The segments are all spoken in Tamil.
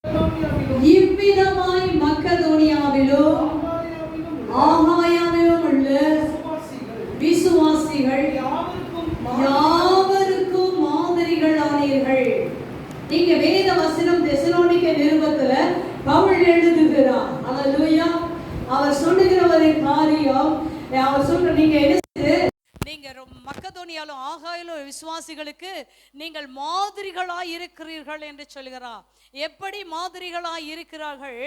இவ்விதமாய் மக்கதோனியாவிலும் ஆகாயாவிலும் உள்ள விசுவாசிகள் யாவருக்கும் மாதிரிகள் ஆனீர்கள். நீங்க வேத வசனம் தெசலோனிக்க நிருபத்துல பவுல் எழுதுகிறார். அல்லேலூயா. அவர் சொல்லுகிறவரின் காரியம், அவர் சொல்ற நீங்க நீங்க மக்கதோனியாலும் ஆகாயிலும் விசுவாசிகளுக்கு நீங்கள் மாதிரிகளாய் இருக்கிறீர்கள் என்று சொல்கிறார். எப்படி மாதிரிகளாய் இருக்கிறார்கள்?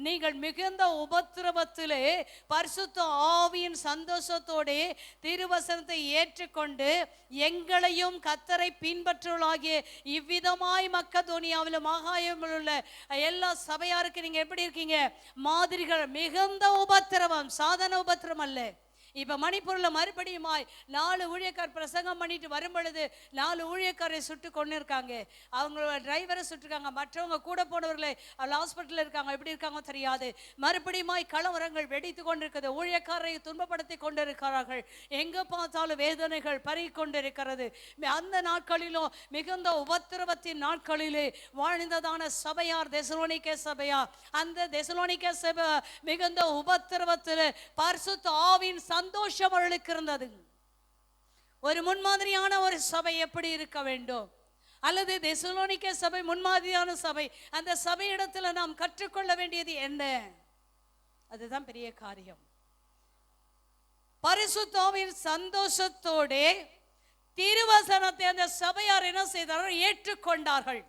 நீங்கள் மிகுந்த உபத்திரவத்திலே பரிசுத்த ஆவியின் சந்தோஷத்தோடு திருவசனத்தை ஏற்றுக்கொண்டு எங்களையும் கர்த்தரை பின்பற்றுவர்களாகிய இவ்விதமாய் மக்கதோனியாவிலும் ஆகாயிலும் உள்ள எல்லா சபையாருக்கு நீங்க எப்படி இருக்கீங்க? மாதிரிகள். மிகுந்த உபத்திரவம், சாதாரண உபத்திரவம் அல்ல. இப்ப மணிப்பூர்ல மறுபடியுமாய் 4 ஊழியக்கார் பிரசங்கம் பண்ணிட்டு வரும் பொழுது 4 ஊழியக்காரை சுட்டு கொண்டு இருக்காங்க. அவங்களோட டிரைவரை சுட்டுருக்காங்க. மற்றவங்க கூட போனவர்களை ஹாஸ்பிட்டல் இருக்காங்க. எப்படி இருக்காங்க தெரியாது. மறுபடியுமாய் கலவரங்கள் வெடித்து கொண்டிருக்கிறது. ஊழியக்காரை துன்பப்படுத்தி கொண்டிருக்கிறார்கள். எங்க பார்த்தாலும் வேதனைகள் பறி கொண்டிருக்கிறது. அந்த நாட்களிலும் மிகுந்த உபத்திரவத்தின் நாட்களிலே வாழ்ந்ததான சபையார் தெசலோனிக்கே சபையார். அந்த தெசலோனிக்கே சபை மிகுந்த உபத்திரவத்தில் பரிசுத்த ஆவியின் சந்தோஷம் அவர்களுக்கு இருந்தது. ஒரு முன்மாதிரியான ஒரு சபை எப்படி இருக்க வேண்டும்? அல்லது தெசலோனிக்கே சபை முன்மாதிரியான சபை. அந்த சபையிடத்துல நாம் கற்றுக்கொள்ள வேண்டியது என்ன? அதுதான் பெரிய காரியம். பரிசுத்த ஆவியின் சந்தோஷத்தோட திருவசனத்தை அந்த சபையார் என்ன செய்தார்கள்? ஏற்றுக்கொண்டார்கள்.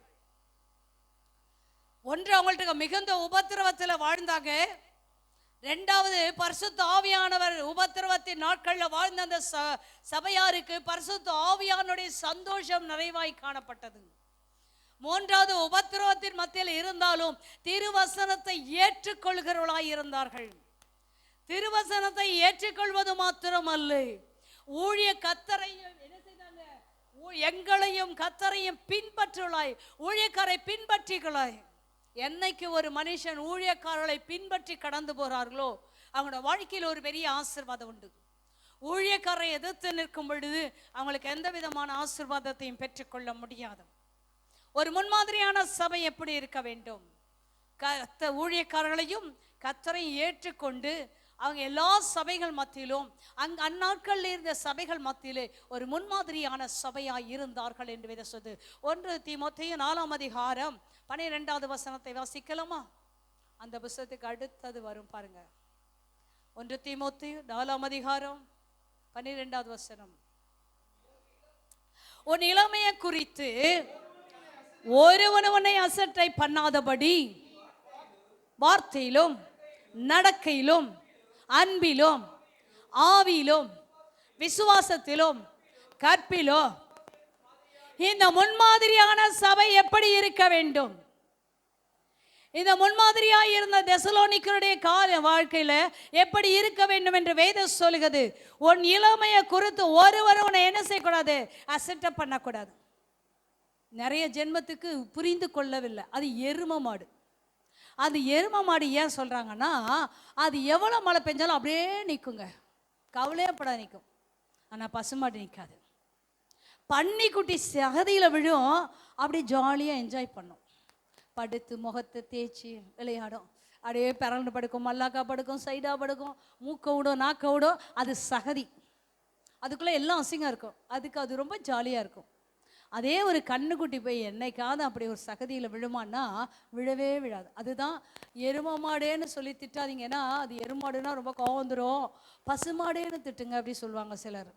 ஒன்று, அவங்கள்ட்ட மிகுந்த உபத்திரவத்தில் வாழ்ந்தாங்க. ரெண்டாவது, பரிசுத்த ஆவியானவர் உபத்திரவத்தின் நாட்களில் வாழ்ந்த அந்த சபையாருக்கு பரிசுத்த ஆவியானுடைய சந்தோஷம் நிறைவாய் காணப்பட்டது. மூன்றாவது, உபத்திரவத்தின் மத்தியில் இருந்தாலும் திருவசனத்தை ஏற்றுக்கொள்கிறவர்களாய் இருந்தார்கள். திருவசனத்தை ஏற்றுக்கொள்வது மாத்திரமல்ல, ஊழிய கர்த்தரையும் என்ன செய்தாங்க? எங்களையும் கர்த்தரையும் பின்பற்றுவர்களாய், ஊழியக்காரை பின்பற்றிகளாய். என்னைக்கு ஒரு மனுஷன் ஊழியக்காரர்களை பின்பற்றி கடந்து போறார்களோ அவங்களோட வாழ்க்கையில் ஒரு பெரிய ஆசீர்வாதம் உண்டு. ஊழியக்காரரை எதிர்த்து நிற்கும் பொழுது அவங்களுக்கு எந்த விதமான ஆசீர்வாதத்தையும் பெற்றுக்கொள்ள முடியாது. ஒரு முன்மாதிரியான சபை எப்படி இருக்க வேண்டும்? ஊழியக்காரர்களையும் கர்த்தரையும் ஏற்றுக்கொண்டு அவங்க எல்லா சபைகள் மத்தியிலும் அந்நாட்களில் இருந்த சபைகள் மத்தியிலே ஒரு முன்மாதிரியான சபையாய் இருந்தார்கள் என்று வேதம் சொல்லுது. 1 தீமோத்தேயு 4ஆம் அதிகாரம் 12வது வசனத்தை வாசிக்கலாமா? அந்த புத்தகத்துக்கு அடுத்தது வரும் பாருங்க. 1 தீமோத்தேயு 4ஆம் அதிகாரம் 12வது வசனம். உன் இளமையை குறித்து ஒருவன் உன்னை அசட்டை பண்ணாதபடி வார்த்தையிலும் நடக்கையிலும் அன்பிலும் ஆவியிலும் விசுவாசத்திலும் கற்பிலும் இந்த முன்மாதிரியான சபை எப்படி இருக்க வேண்டும்? இந்த முன்மாதிரியாக இருந்த தெசலோனிக்கருடைய கால வாழ்க்கையில எப்படி இருக்க வேண்டும் என்று வேதம் சொல்லுகிறது. உன் இளமையை குறித்து ஒருவரும் உன்னை என்ன செய்யக்கூடாது? அசட்டை பண்ணக்கூடாது. நிறைய ஜென்மத்துக்கு புரிந்து கொள்ளவில்லை. அது எரும மாடு. அது எரும மாடு ஏன் சொல்றாங்கன்னா, அது எவ்வளோ மழை பெஞ்சாலும் அப்படியே நிற்குங்க, கவலையப்பட நிற்கும். ஆனால் பசுமாடு நிற்காது. பன்னிக்குட்டி சகதியில் விழும், அப்படி ஜாலியாக என்ஜாய் பண்ணும். படுத்து முகத்தை தேய்ச்சி விளையாடும். அப்படியே பிறண்டு படுக்கும், மல்லாக்கா படுக்கும், சைடாக படுக்கும், மூக்க விடும், நாக்க விடும். அது சகதி. அதுக்குள்ளே எல்லாம் அசிங்கம் இருக்கும். அதுக்கு அது ரொம்ப ஜாலியாக இருக்கும். அதே ஒரு கண்ணுக்குட்டி போய் என்னைக்காவது அப்படி ஒரு சகதியில் விழுமான்னா விழவே விழாது. அதுதான் எரும மாடேன்னு சொல்லி திட்டாதீங்க. ஏன்னா அது எருமாடுனா ரொம்ப கோவம் வந்துடும். பசுமாடேன்னு திட்டுங்க அப்படி சொல்லுவாங்க சிலர்.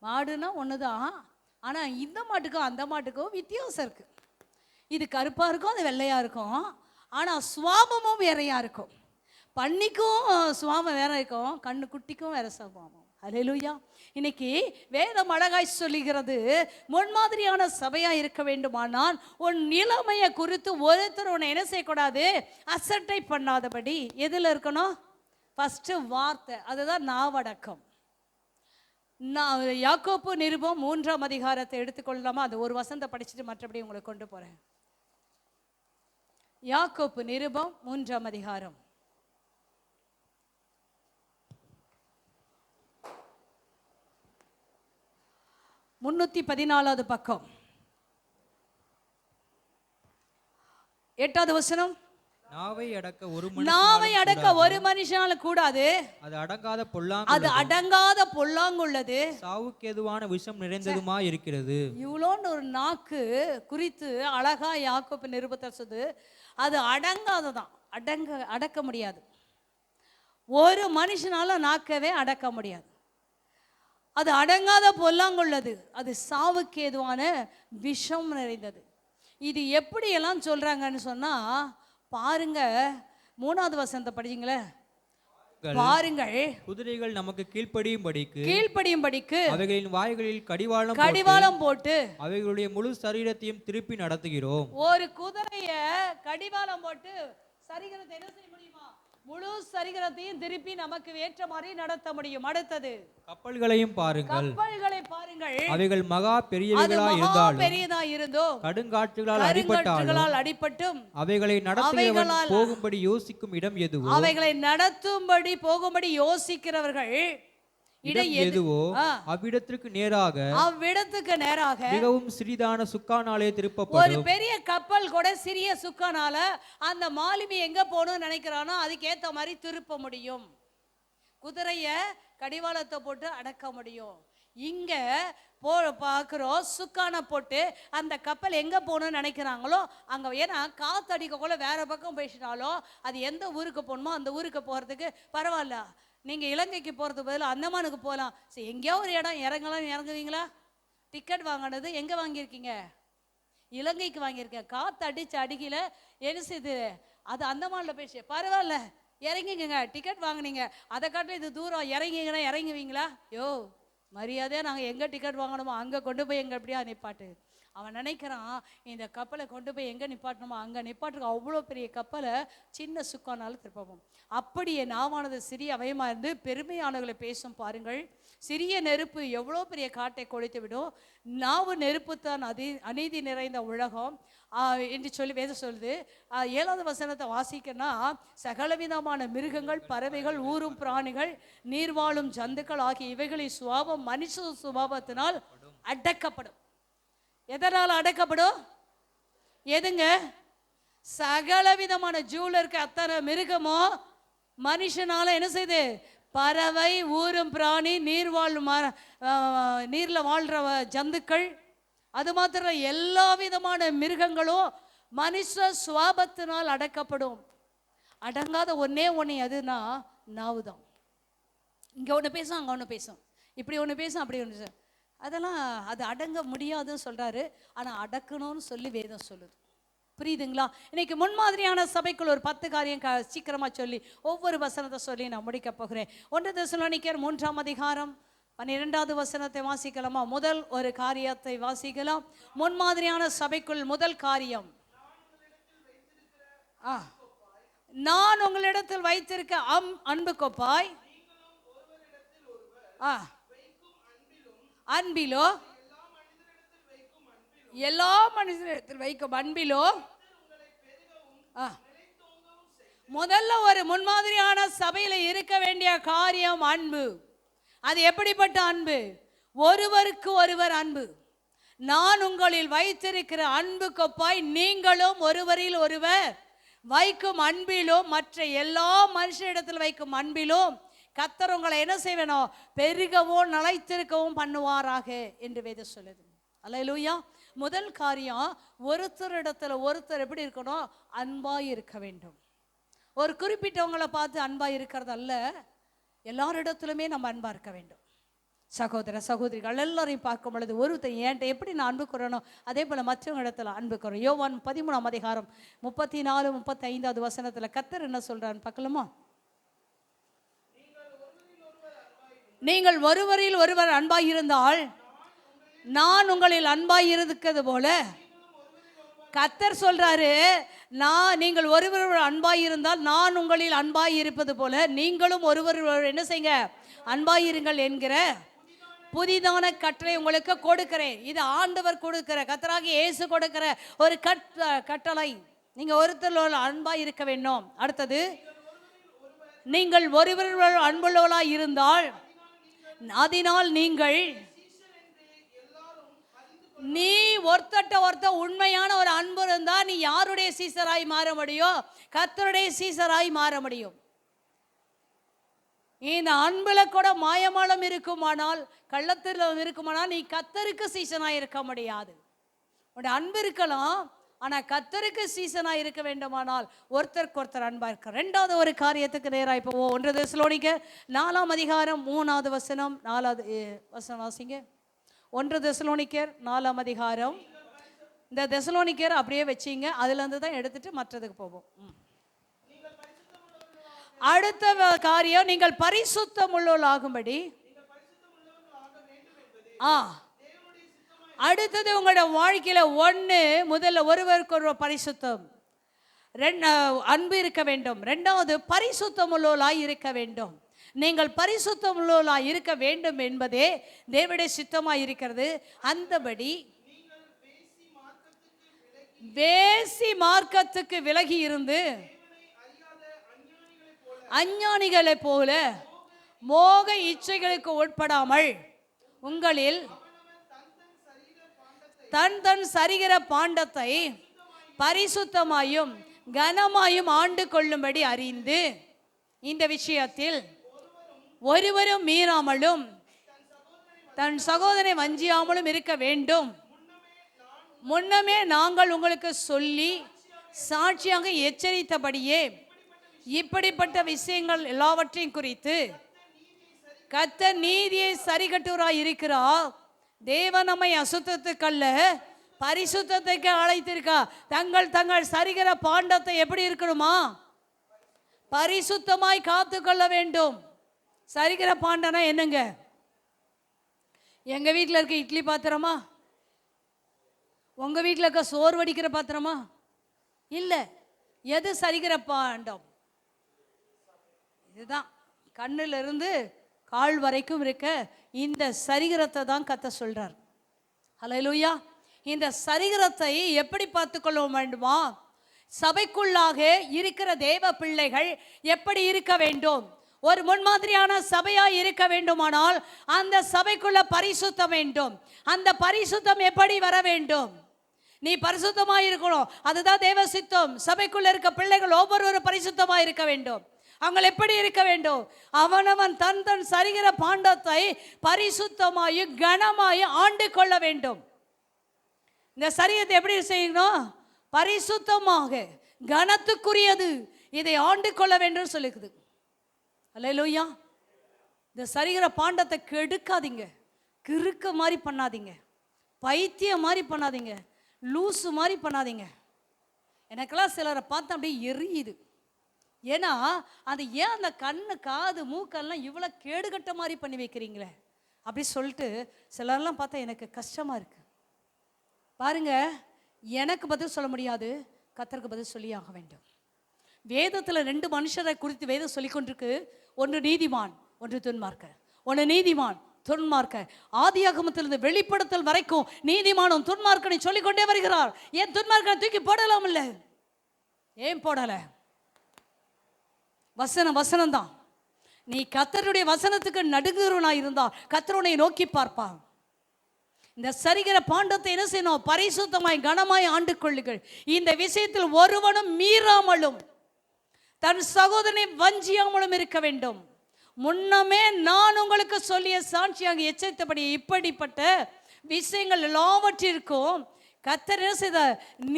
மாடுனா ஒன்று தான், ஆனால் இந்த மாட்டுக்கும் அந்த மாட்டுக்கும் வித்தியாசம் இருக்குது. இது கருப்பாக இருக்கும், அது வெள்ளையாக இருக்கும். ஆனால் சுவாபமும் வேறையாக இருக்கும். பன்னிக்கும் சுவாபம் வேற இருக்கும், கண்ணு குட்டிக்கும் வேற சுவாபம். அல்லேலூயா. இன்னைக்கு வேதம் அழகாய் சொல்லுகிறது, முன்மாதிரியான சபையா இருக்க வேண்டுமானால் உன் நிலைமையை குறித்து ஒருத்தர் உன்னை என்ன செய்யக்கூடாது? அசட்டை பண்ணாதபடி. எதில் இருக்கணும்? ஃபர்ஸ்ட் வார்த்தை, அதுதான் நாவடக்கம். நான் யாக்கோப்பு நிருபம் 3ஆம் அதிகாரத்தை எடுத்துக்கொள்ளலாமா? அது ஒரு வசனத்தை படிச்சுட்டு மற்றபடி உங்களை கொண்டு போறேன். யாக்கோப்பு நிருபம் 3ஆம் அதிகாரம் 314வது பக்கம். 8வது வசனம். நாவை அடக்க ஒரு மனுஷனால கூடாது, அது அடங்காத பொல்லாங்குள்ளது, சாவுக்கு ஏதுவான விஷம் நிறைந்ததுமா இருக்கிறது. இவ்வளோன்னு ஒரு நாக்கு குறித்து அழகா யாக்கோபு நிருபத்தை அது அடங்காததான், அடக்க முடியாது. ஒரு மனுஷனால நாக்கவே அடக்க முடியாது. அது அடங்காத பொல்லாங்குள்ளது, அது சாவுக்கு ஏதுவான விஷம் நிறைந்தது. இது எப்படியெல்லாம் சொல்றாங்கன்னு சொன்னா பாருங்க, 3வது வசனத்தை படிச்சீங்களே, பாருங்கள். குதிரைகள் நமக்கு கீழ்ப்படியும்படிக்கு அவைகளின் வாய்களில் கடிவாளம் போட்டு அவைகளுடைய முழு சரீரத்தையும் திருப்பி நடத்துகிறோம். ஒரு குதிரைய கடிவாளம் போட்டு சரீரத்தை என்ன செய்ய முடியுமா? முழு சரீரத்தையும் திருப்பி நமக்கு ஏற்ற மாதிரி நடத்த முடியும். அடுத்தது கப்பல்களையும் பாருங்கள். அவைகள் மகா பெரியதா இருந்தோம் கடுங்காற்றுகளால் அடிபட்டும் அவைகளை நடத்துகிறவன் போகும்படி யோசிக்கும் இடம் எதுவோ, அவைகளை நடத்தும்படி போகும்படி யோசிக்கிறவர்கள் இடம் எதுவோ அவ்விடத்துக்கு நேராக மிகவும் சிறிதான சுக்கானாலே திருப்பப்படும். ஒரு பெரிய கப்பல் கூட சிறிய சுக்கானால அந்த மாலுமி எங்க போகணும்னு நினைக்கிறானோ அதுக்கு ஏத்த மாதிரி திருப்ப முடியும். குதிரைய கடிவாளத்தை போட்டு அடக்க முடியும். இங்க பார்க்கிறோம், சுக்கான போட்டு அந்த கப்பல் எங்க போகணும்னு நினைக்கிறாங்களோ அங்க, ஏன்னா காத்தடிக்க கூட வேற பக்கம் போயிட்டாலும் அது எந்த ஊருக்கு போகணுமோ அந்த ஊருக்கு போறதுக்கு பரவாயில்ல. நீங்கள் இலங்கைக்கு போகிறதுக்கு பதிலாக அந்தமானுக்கு போகலாம். சரி, எங்கேயோ ஒரு இடம் இறங்குவீங்களா? டிக்கெட் வாங்கினது எங்கே வாங்கியிருக்கீங்க? இலங்கைக்கு வாங்கியிருக்கேன். காற்று அடிக்கல என்ன செய்யுது, அது அந்தமானில் போயிடுச்சு. பரவாயில்ல, இறங்கிங்க, டிக்கெட் வாங்கினீங்க, அதை காட்டில் இது தூரம், இறங்கிங்கன்னா இறங்குவீங்களா? யோ மரியாதையாக நாங்கள் எங்கே டிக்கெட் வாங்கணுமோ அங்கே கொண்டு போய் எங்கே எப்படியா நிப்பாட்டு. அவன் நினைக்கிறான், இந்த கப்பலை கொண்டு போய் எங்கே நிப்பாட்டணுமோ அங்கே நிப்பாட்டுக்கு. அவ்வளோ பெரிய கப்பலை சின்ன சுக்கானாலும் திருப்பவும். அப்படியே நாவானது சிறிய அவயமாக இருந்து பெருமையானவர்களை பேசும். பாருங்கள், சிறிய நெருப்பு எவ்வளோ பெரிய காட்டை கொளுத்து விடும். நாவு நெருப்புத்தான் அநீதி நிறைந்த உலகம் என்று சொல்லி வேதம் சொல்லுது. 7வது வசனத்தை வாசிக்கன்னா, சகலவிதமான மிருகங்கள், பறவைகள், ஊரும் பிராணிகள், நீர்வாழும் ஜந்துக்கள் ஆகிய இவைகளின் சுபாவம் மனுஷ சுபாவத்தினால் அடக்கப்படும். எதனால் அடக்கப்படும்? எதுங்க? சகலவிதமான ஜூலருக்கு அத்தனை மிருகமோ மனுஷனால என்ன செய்யுது? பறவை, ஊரும் பிராணி, நீர்ல வாழ்ற ஜந்துக்கள், அது மாத்திரம் எல்லா விதமான மிருகங்களும் மனுஷ சுவாபத்தினால் அடக்கப்படும். அடங்காத ஒன்னே ஒன்று எதுனா நாவுதான். இங்க ஒன்று பேசும், அங்க ஒன்று பேசும், இப்படி ஒன்று பேசும், அப்படி ஒன்று. அதெல்லாம் அது அடங்க முடியாதுன்னு சொல்றாரு. ஆனா அடக்கணும்னு சொல்லி வேதம் சொல்லுது. புரியுதுங்களா? இன்னைக்கு முன்மாதிரியான சபைக்குள் ஒரு 10 காரியம் சீக்கிரமா சொல்லி ஒவ்வொரு வசனத்தை சொல்லி நான் முடிக்க போகிறேன். 1 தெசலோனிக்கேயர் 3ஆம் அதிகாரம் 12வது வசனத்தை வாசிக்கலாமா? முதல் ஒரு காரியத்தை வாசிக்கலாம். முன்மாதிரியான சபைக்குள் முதல் காரியம், நான் உங்களிடத்தில் வைத்திருக்க அன்பு கொப்பாய் அன்பிலோ, எல்லா மனிதனிடத்தில் வைக்கும் அன்பிலோ. முதல்ல ஒரு முன்மாதிரியான சபையில இருக்க வேண்டிய காரியம் அன்பு. அது எப்படிப்பட்ட அன்பு? ஒருவருக்கு ஒருவர் அன்பு. நான் உங்களில் வைத்திருக்கிற அன்பு கொப்பாய் நீங்களும் ஒருவரில் ஒருவர் வைக்கும் அன்பிலும் மற்ற எல்லா மனுஷனிடத்தில் வைக்கும் அன்பிலும் கர்த்தர் உங்களை என்ன செய்யணும்? பெருகவும் நிலைத்திருக்கவும் பண்ணுவாராக என்று வேதம் சொல்லுது. அல்லேலூயா. முதல் காரியம், ஒருத்தரிடத்துல ஒருத்தர் எப்படி இருக்கணும்? அன்பாய் இருக்க வேண்டும். ஒரு குறிப்பிட்டவங்களை பார்த்து அன்பாய் இருக்கிறது அல்ல, எல்லாரிடத்திலுமே நம்ம அன்பா இருக்க வேண்டும். சகோதர சகோதரிகள் எல்லாரையும் பார்க்கும் பொழுது ஒருத்தர் என்கிட்ட எப்படி நான் அன்பு கூறணும், அதே போல மற்றவங்க இடத்துல அன்பு கூறணும். யோவான் 13ஆம் அதிகாரம் 34, 35வது வசனத்துல கர்த்தர் என்ன சொல்றான்னு பார்க்கலாமா? நீங்கள் ஒருவரில் ஒருவர் அன்பாய் இருந்தால் நான் உங்களில் அன்பாய் இருக்கிறது போல, கர்த்தர் சொல்றாரு, நீங்கள் ஒருவர் அன்பாய் இருந்தால் நான் உங்களில் அன்பாய் இருப்பது போல நீங்களும் ஒருவர் என்ன செய்யுங்க? அன்பாய் இருங்கள் என்கிற புதிதான கட்டளை உங்களுக்கு கொடுக்கிறேன். இது ஆண்டவர் கொடுக்கிற, கர்த்தராகிய இயேசு கொடுக்கிற ஒரு கட்டளை. நீங்க ஒருத்தர் அன்பாய் இருக்க வேண்டும். அடுத்தது, நீங்கள் ஒருவர் அன்புள்ளவர்களாய் இருந்தால் அதனால் நீங்கள் நீ ஒருத்தட்ட ஒருத்த உண்மையான ஒரு அன்பு இருந்தா நீ யாருடைய சீசராய் மாற முடியும்? கர்த்தருடைய சீசராய் மாற முடியும். இந்த அன்புல கூட மாயமாலம் இருக்குமானால், கள்ளத்தில் இருக்குமானால் நீ கர்த்தருக்கு சீசனாய் இருக்க முடியாது. உடைய அன்பு இருக்கலாம், ஆனா கர்த்தருக்கு சீசனாய் இருக்க வேண்டுமானால் ஒருத்தருக்கு ஒருத்தர் அன்பா இருக்க. ரெண்டாவது ஒரு காரியத்துக்கு நேராக போவோம். 1 தெசலோனிக்கர் 4ஆம் அதிகாரம் 3வது வசனம், 4வது வசனம் வாசிங்க. 1 தெசலோனிக்கர் 4ஆம் அதிகாரம். இந்த தெசலோனிக்கர் அப்படியே வச்சிங்க, அதுல இருந்து தான் எடுத்துட்டு மற்றதுக்கு போவோம். அடுத்த காரியம், நீங்கள் பரிசுத்தம் உள்ளவர்களாகும்படி. அடுத்தது உங்களோட வாழ்க்கையில முதல்ல ஒருவருக்கு ஒரு பரிசுத்தம், அன்பு இருக்க வேண்டும். ரெண்டாவது பரிசுத்தம் உள்ளவர்களாய் இருக்க வேண்டும். நீங்கள் பரிசுத்தம் உள்ளவர்களாய் இருக்க வேண்டும் என்பதே தேவனுடைய சித்தமாய் இருக்கிறது. அந்தபடி வேசி மார்க்கத்துக்கு விலகி இருந்து அஞ்ஞானிகளை போல மோக இச்சைகளுக்கு உட்படாமல் உங்களில் தன் சரீர பாண்டத்தை பரிசுத்தமாயும் கனமாயும் ஆண்டு கொள்ளும்படி அறிந்து, இந்த விஷயத்தில் ஒருவரும் மீறாமலும் தன் சகோதரனை வஞ்சியாமலும் இருக்க வேண்டும். முன்னமே நாங்கள் உங்களுக்கு சொல்லி சாட்சியாக எச்சரித்தபடியே இப்படிப்பட்ட விஷயங்கள் எல்லாவற்றையும் குறித்து கர்த்தர் நீதியை சரிகட்டுவராய் இருக்கிறார். தேவன் நம்மை அசுத்தத்துக்கல்ல பரிசுத்தத்துக்கு அழைத்திருக்கா. தங்கள் சரிகிற பாண்டத்தை எப்படி இருக்கணுமா? பரிசுத்தமாய் காத்து கொள்ள வேண்டும். சரிகிற பாண்டனா என்னங்க? எங்க வீட்டில் இருக்க இட்லி பாத்திரமா? உங்க வீட்டில் இருக்க சோறு வடிக்கிற பாத்திரமா? இல்லை. எது சரிகிற பாண்டம்? இதுதான். கண்ணில் இருந்து கால் வரைக்கும் இருக்க இந்த சரீரத்தை தான் கர்த்தர் சொல்றார். ஹல்லேலூயா. இந்த சரீரத்தை எப்படி பார்த்துக்கொள்ள வேண்டுமா? சபைக்குள்ளாக இருக்கிற தேவ பிள்ளைகள் எப்படி இருக்க வேண்டும்? ஒரு முன்மாதிரியான சபையா இருக்க வேண்டுமானால் அந்த சபைக்குள்ள பரிசுத்தம் வேண்டும். அந்த பரிசுத்தம் எப்படி வர வேண்டும்? நீ பரிசுத்தமா இருக்கணும், அதுதான் தேவ சித்தம். சபைக்குள்ள இருக்க பிள்ளைகள் ஒவ்வொருவரும் பரிசுத்தமா இருக்க வேண்டும். அவங்க எப்படி இருக்க வேண்டும்? அவனவன் தன் சரீர பாண்டத்தை பரிசுத்தமாயும் கனமாயும் ஆண்டு கொள்ள வேண்டும். இந்த சரீரத்தை எப்படி செய்யணும்? பரிசுத்தமாக, கனத்துக்குரியது, இதை ஆண்டு கொள்ள வேண்டும் சொல்லுது. அல்லேலூயா. இந்த சரீர பாண்டத்தை கெடுக்காதீங்க, கிறுக்க மாதிரி பண்ணாதீங்க, பைத்தியம் மாதிரி பண்ணாதீங்க, லூசு மாதிரி பண்ணாதீங்க. எனக்கெல்லாம் சிலரை பார்த்து அப்படியே எரியுது. ஏன்னா அது ஏன் அந்த கண்ணு காது மூக்கெல்லாம் இவ்வளோ கேடுகட்ட மாதிரி பண்ணி வைக்கிறீங்களே அப்படி சொல்லிட்டு சிலரெல்லாம் பார்த்தா எனக்கு கஷ்டமாக இருக்கு. பாருங்க, எனக்கு பதில் சொல்ல முடியாது, கர்த்தருக்கு பதில் சொல்லி ஆக வேண்டும். வேதத்தில் 2 மனுஷரை குறித்து வேதம் சொல்லி கொண்டிருக்கு. ஒன்று நீதிமான், ஒன்று துன்மார்க்கர். ஒன்று நீதிமான், துன்மார்க்கர். ஆதியாகமத்திலிருந்து வெளிப்படுத்தல் வரைக்கும் நீதிமானும் துன்மார்க்கனை சொல்லிக்கொண்டே வருகிறார். ஏன் துன்மார்க்கனை தூக்கி போடலாம்? இல்லை, ஏன் போடலை? வசனம் தான். நீ கர்த்தருடைய வசனத்துக்கு நடுங்குறவனா இருந்தா கர்த்தர் உன்னை நோக்கி பார்ப்பார். இந்த சரிகிற பாண்டத்தை என்ன செய்யணும்? பரிசுத்தமாய் கனமாய் ஆண்டு கொள்ளுங்கள். இந்த விஷயத்தில் ஒருவனும் மீறாமலும் தன் சகோதரனை வஞ்சியாமலும் இருக்க வேண்டும். முன்னமே நான் உங்களுக்கு சொல்லிய சாட்சியாக எச்சரித்தபடி இப்படிப்பட்ட விஷயங்கள் எல்லாவற்றிற்கும் கர்த்தர் என்ன செய்த?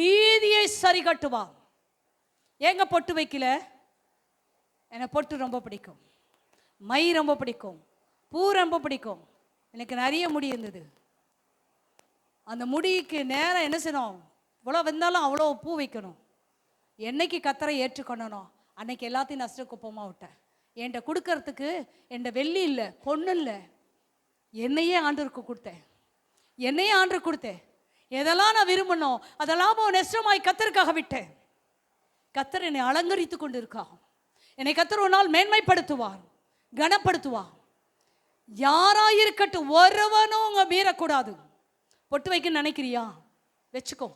நீதியை சரி கட்டுவார். ஏங்க பொட்டு வைக்கல? எனக்கு பொட்டு ரொம்ப பிடிக்கும், மை ரொம்ப பிடிக்கும், பூ ரொம்ப பிடிக்கும். எனக்கு நிறைய முடி இருந்தது. அந்த முடிக்கு நேரம் என்ன செய்யணும்? இவ்வளோ வந்தாலும் அவ்வளோ பூ வைக்கணும். என்னைக்கு கர்த்தரை ஏற்றுக்கொள்ளணும் அன்னைக்கு எல்லாத்தையும் நஷ்ட குப்பமாக விட்டேன். என்கிட்ட கொடுக்கறதுக்கு என்கிட்ட வெள்ளி இல்லை, பொண்ணு இல்லை, என்னையே ஆண்டருக்கு கொடுத்தேன். என்னையே ஆண்டு கொடுத்தேன். எதெல்லாம் நான் விரும்பணும் அதெல்லாம் நஷ்டமாய் கர்த்தருக்காக விட்டேன். கர்த்தர் என்னை அலங்கரித்து கொண்டு இருக்கா. என்னை கர்த்தர் ஒரு நாள் மேன்மைப்படுத்துவார், கனப்படுத்துவார். யாராயிருக்கட்டும், ஒருவனும் உங்க மீறக்கூடாது. பொட்டு வைக்க நினைக்கிறியா? வச்சுக்கோ.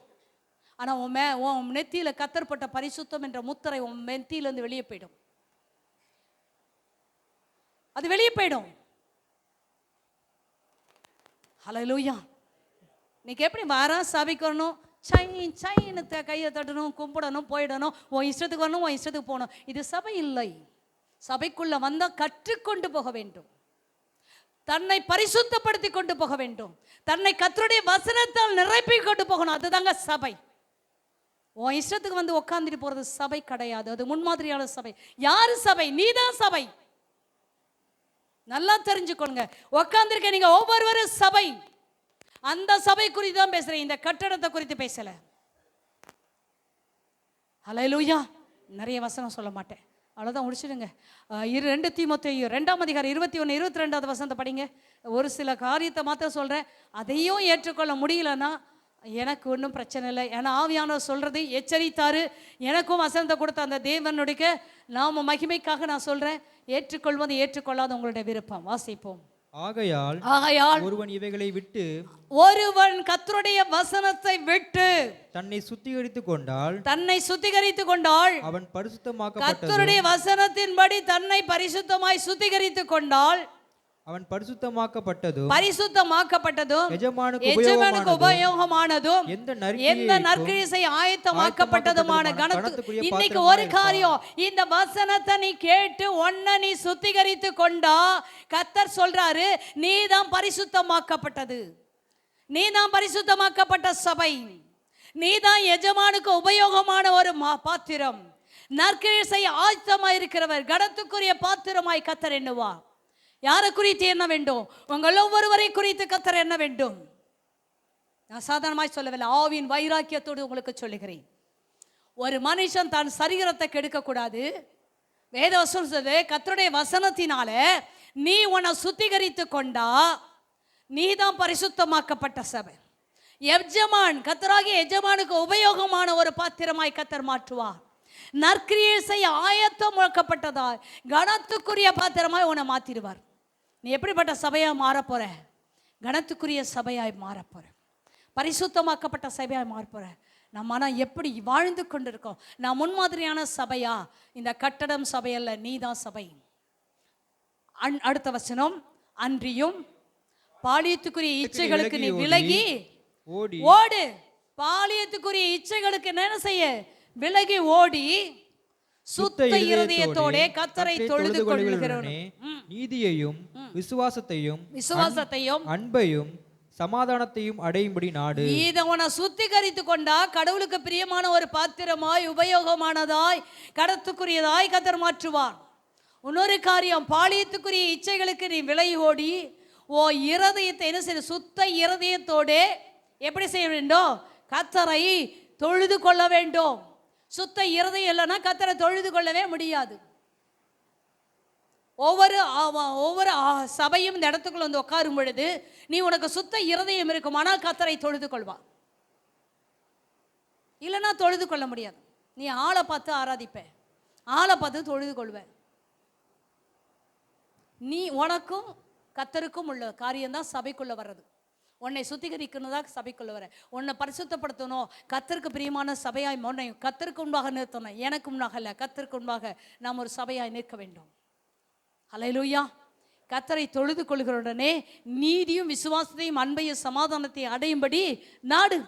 ஆனால் உன் நெத்தியில் கர்த்தர் போட்ட பரிசுத்தம் என்ற முத்திரை உன் நெத்தியிலேருந்து வெளியே போயிடும். அது வெளியே போயிடும். ஹல்லேலூயா. இன்னைக்கு எப்படி வர சபைக்கு வரணும், சைன்னு கையை தட்டணும், கும்பிடணும், போயிடணும், உன் இஷ்டத்துக்கு வரணும், உன் இஷ்டத்துக்கு போகணும். இது சபை இல்லை. சபைக்குள்ள வந்தா கற்றுக்கொண்டு போக வேண்டும், தன்னை பரிசுத்தப்படுத்தி கொண்டு போக வேண்டும், தன்னை கர்த்தருடைய வசனத்தால் நிரப்பி கொண்டு போகணும். அதுதாங்க சபை. உன் இஷ்டத்துக்கு வந்து உட்காந்துட்டு போறது சபை கிடையாது. அது முன்மாதிரியான சபை. யாரு சபை? நீதான் சபை. நல்லா தெரிஞ்சுக்கொள்ளுங்க. உட்காந்துருக்க நீங்க ஒவ்வொருவரும் சபை. அந்த சபை குறித்து தான் பேசுறேன், இந்த கட்டடத்தை குறித்து பேசல. ஹல்லேலூயா. நிறைய வசனம் சொல்ல மாட்டேன், அவ்வளோதான், முடிச்சிடுங்க. 2 தீமோத்தேயு 2ஆம் அதிகாரம் 21, 22வது வசனத்தை படிங்க. ஒரு சில காரியத்தை மாத்திரம் சொல்றேன். அதையும் ஏற்றுக்கொள்ள முடியலன்னா எனக்கு ஒன்றும் பிரச்சனை இல்லை. ஏன்னா ஆவியானவர் சொல்றது எச்சரித்தாரு. எனக்கும் வசனத்தை கொடுத்த அந்த தேவனுடைய நாம மகிமைக்காக நான் சொல்றேன். ஏற்றுக்கொள்வது ஏற்றுக்கொள்ளாத உங்களுடைய விருப்பம். வாசிப்போம். ஆகையால் ஒருவன் இவைகளை விட்டு, ஒருவன் கர்த்தருடைய வசனத்தை விட்டு தன்னை சுத்திகரித்துக் கொண்டால், அவன் பரிசுத்தமாக்கப்பட்டதும், கர்த்தருடைய வசனத்தின்படி தன்னை பரிசுத்தமாய் சுத்திகரித்துக் கொண்டால், அவன் பரிசுத்தமாக்கப்பட்டதும் எஜமானுக்கு உபயோகமானதும் எந்த நற்கிரியை ஆயத்தமாக்கப்பட்டதுமான கனத்துக்குரிய. இன்னைக்கு ஒரு காரியம், இந்த வசனத்தை நீ கேட்டு ஒன்ன நீ சுத்திகரித்து கொண்டா, கர்த்தர் சொல்றாரு நீதான் பரிசுத்தமாக்கப்பட்டது, நீதான் பரிசுத்தமாக்கப்பட்ட சபை, நீதான் எஜமானுக்கு உபயோகமான ஒரு பாத்திரம், நற்கிரியை ஆயத்தமாய் இருக்கிறவர், கனத்துக்குரிய பாத்திரமாய் கர்த்தர் எண்ணுவா. யாரை குறித்து என்ன வேண்டும்? உங்கள் ஒவ்வொருவரை குறித்து கர்த்தர் என்ன வேண்டும்? நான் சாதாரணமாய் சொல்லவில்லை, ஆவியின் வைராக்கியத்தோடு உங்களுக்கு சொல்லுகிறேன். ஒரு மனுஷன் தன் சரீரத்தை கெடுக்க கூடாது. வேதவசனம் சொல்றது, கர்த்தருடைய வசனத்தினால நீ உன்னை சுத்திகரித்து கொண்டா நீதான் பரிசுத்தமாக்கப்பட்ட சபை. எஜமான், கர்த்தராகிய எஜமானுக்கு உபயோகமான ஒரு பாத்திரமாய் கர்த்தர் மாற்றுவார். நற்கிரியை செய்ய ஆயத்தமாக்கப்பட்டதா கனத்துக்குரிய பாத்திரமாய் உன்னை மாத்திடுவார். நீ எப்படிப்பட்ட சபையா மாறப்போற? கனத்துக்குரிய சபையாய் மாறப்போற, பரிசுத்தமாக்கப்பட்ட சபையாய் மாறப்போற. நம்ம ஆனால் எப்படி வாழ்ந்து கொண்டிருக்கோம்? நான் முன்மாதிரியான சபையா? இந்த கட்டடம் சபையல்ல, நீதான் சபை. அடுத்த வசனம், அன்றியும் பாலியத்துக்குரிய இச்சைகளுக்கு நீ விலகி ஓடு. பாலியத்துக்குரிய இச்சைகளுக்கு என்ன செய்ய? விலகி ஓடி சுத்த இருதயத்தோட கர்த்தரை தொழுது கொள்கிறவனே, நீதியையும் விசுவாசத்தையும் அன்பையும் சமாதானத்தையும் அடையும்படி நாடு. இதை உன்னை சுத்திகரித்து கொண்டா கடவுளுக்கு பிரியமான ஒரு பாத்திரமாய், உபயோகமானதாய், கடத்துக்குரியதாய் கர்த்தர் மாற்றுவார். இன்னொரு காரியம், பாலியத்துக்குரிய இச்சைகளுக்கு நீ விலகி ஓடி ஓ இருதயத்தை என்ன செய்ய? சுத்த இருதயத்தோட எப்படி செய்ய வேண்டும்? கர்த்தரை தொழுது கொள்ள வேண்டும். சுத்த இருதயம் இல்லைன்னா கர்த்தரை தொழுது கொள்ளவே முடியாது. ஒவ்வொரு சபையும் இந்த இடத்துக்குள்ள வந்து உட்காரும் பொழுது நீ உனக்கு சுத்த இருதயம் இருக்கும், ஆனால் கர்த்தரை தொழுது கொள்வா. இல்லைன்னா தொழுது கொள்ள முடியாது. நீ ஆளை பார்த்து ஆராதிப்ப, ஆளை பார்த்து தொழுது கொள்வ. நீ உனக்கும் கர்த்தருக்கும் உள்ள காரியம்தான் சபைக்குள்ள வர்றது. உன்னை சுத்திகரிக்கணும் தான் சபைக்குள்ள வர, உன்னை பரிசுத்தப்படுத்தணும், கர்த்தருக்கு பிரியமான சபையாய் உன்னை கர்த்தருக்கு முன்பாக நிறுத்தணும். எனக்கு முன்பாக இல்லை, கர்த்தருக்கு முன்பாக நாம் ஒரு சபையாய் நிற்க வேண்டும். ஹல்லேலூயா. கர்த்தரை தொழுது கொள்கிற உடனே நீதியும் விசுவாசத்தையும் அன்பையும் சமாதானத்தையும் அடையும்படி நாடு.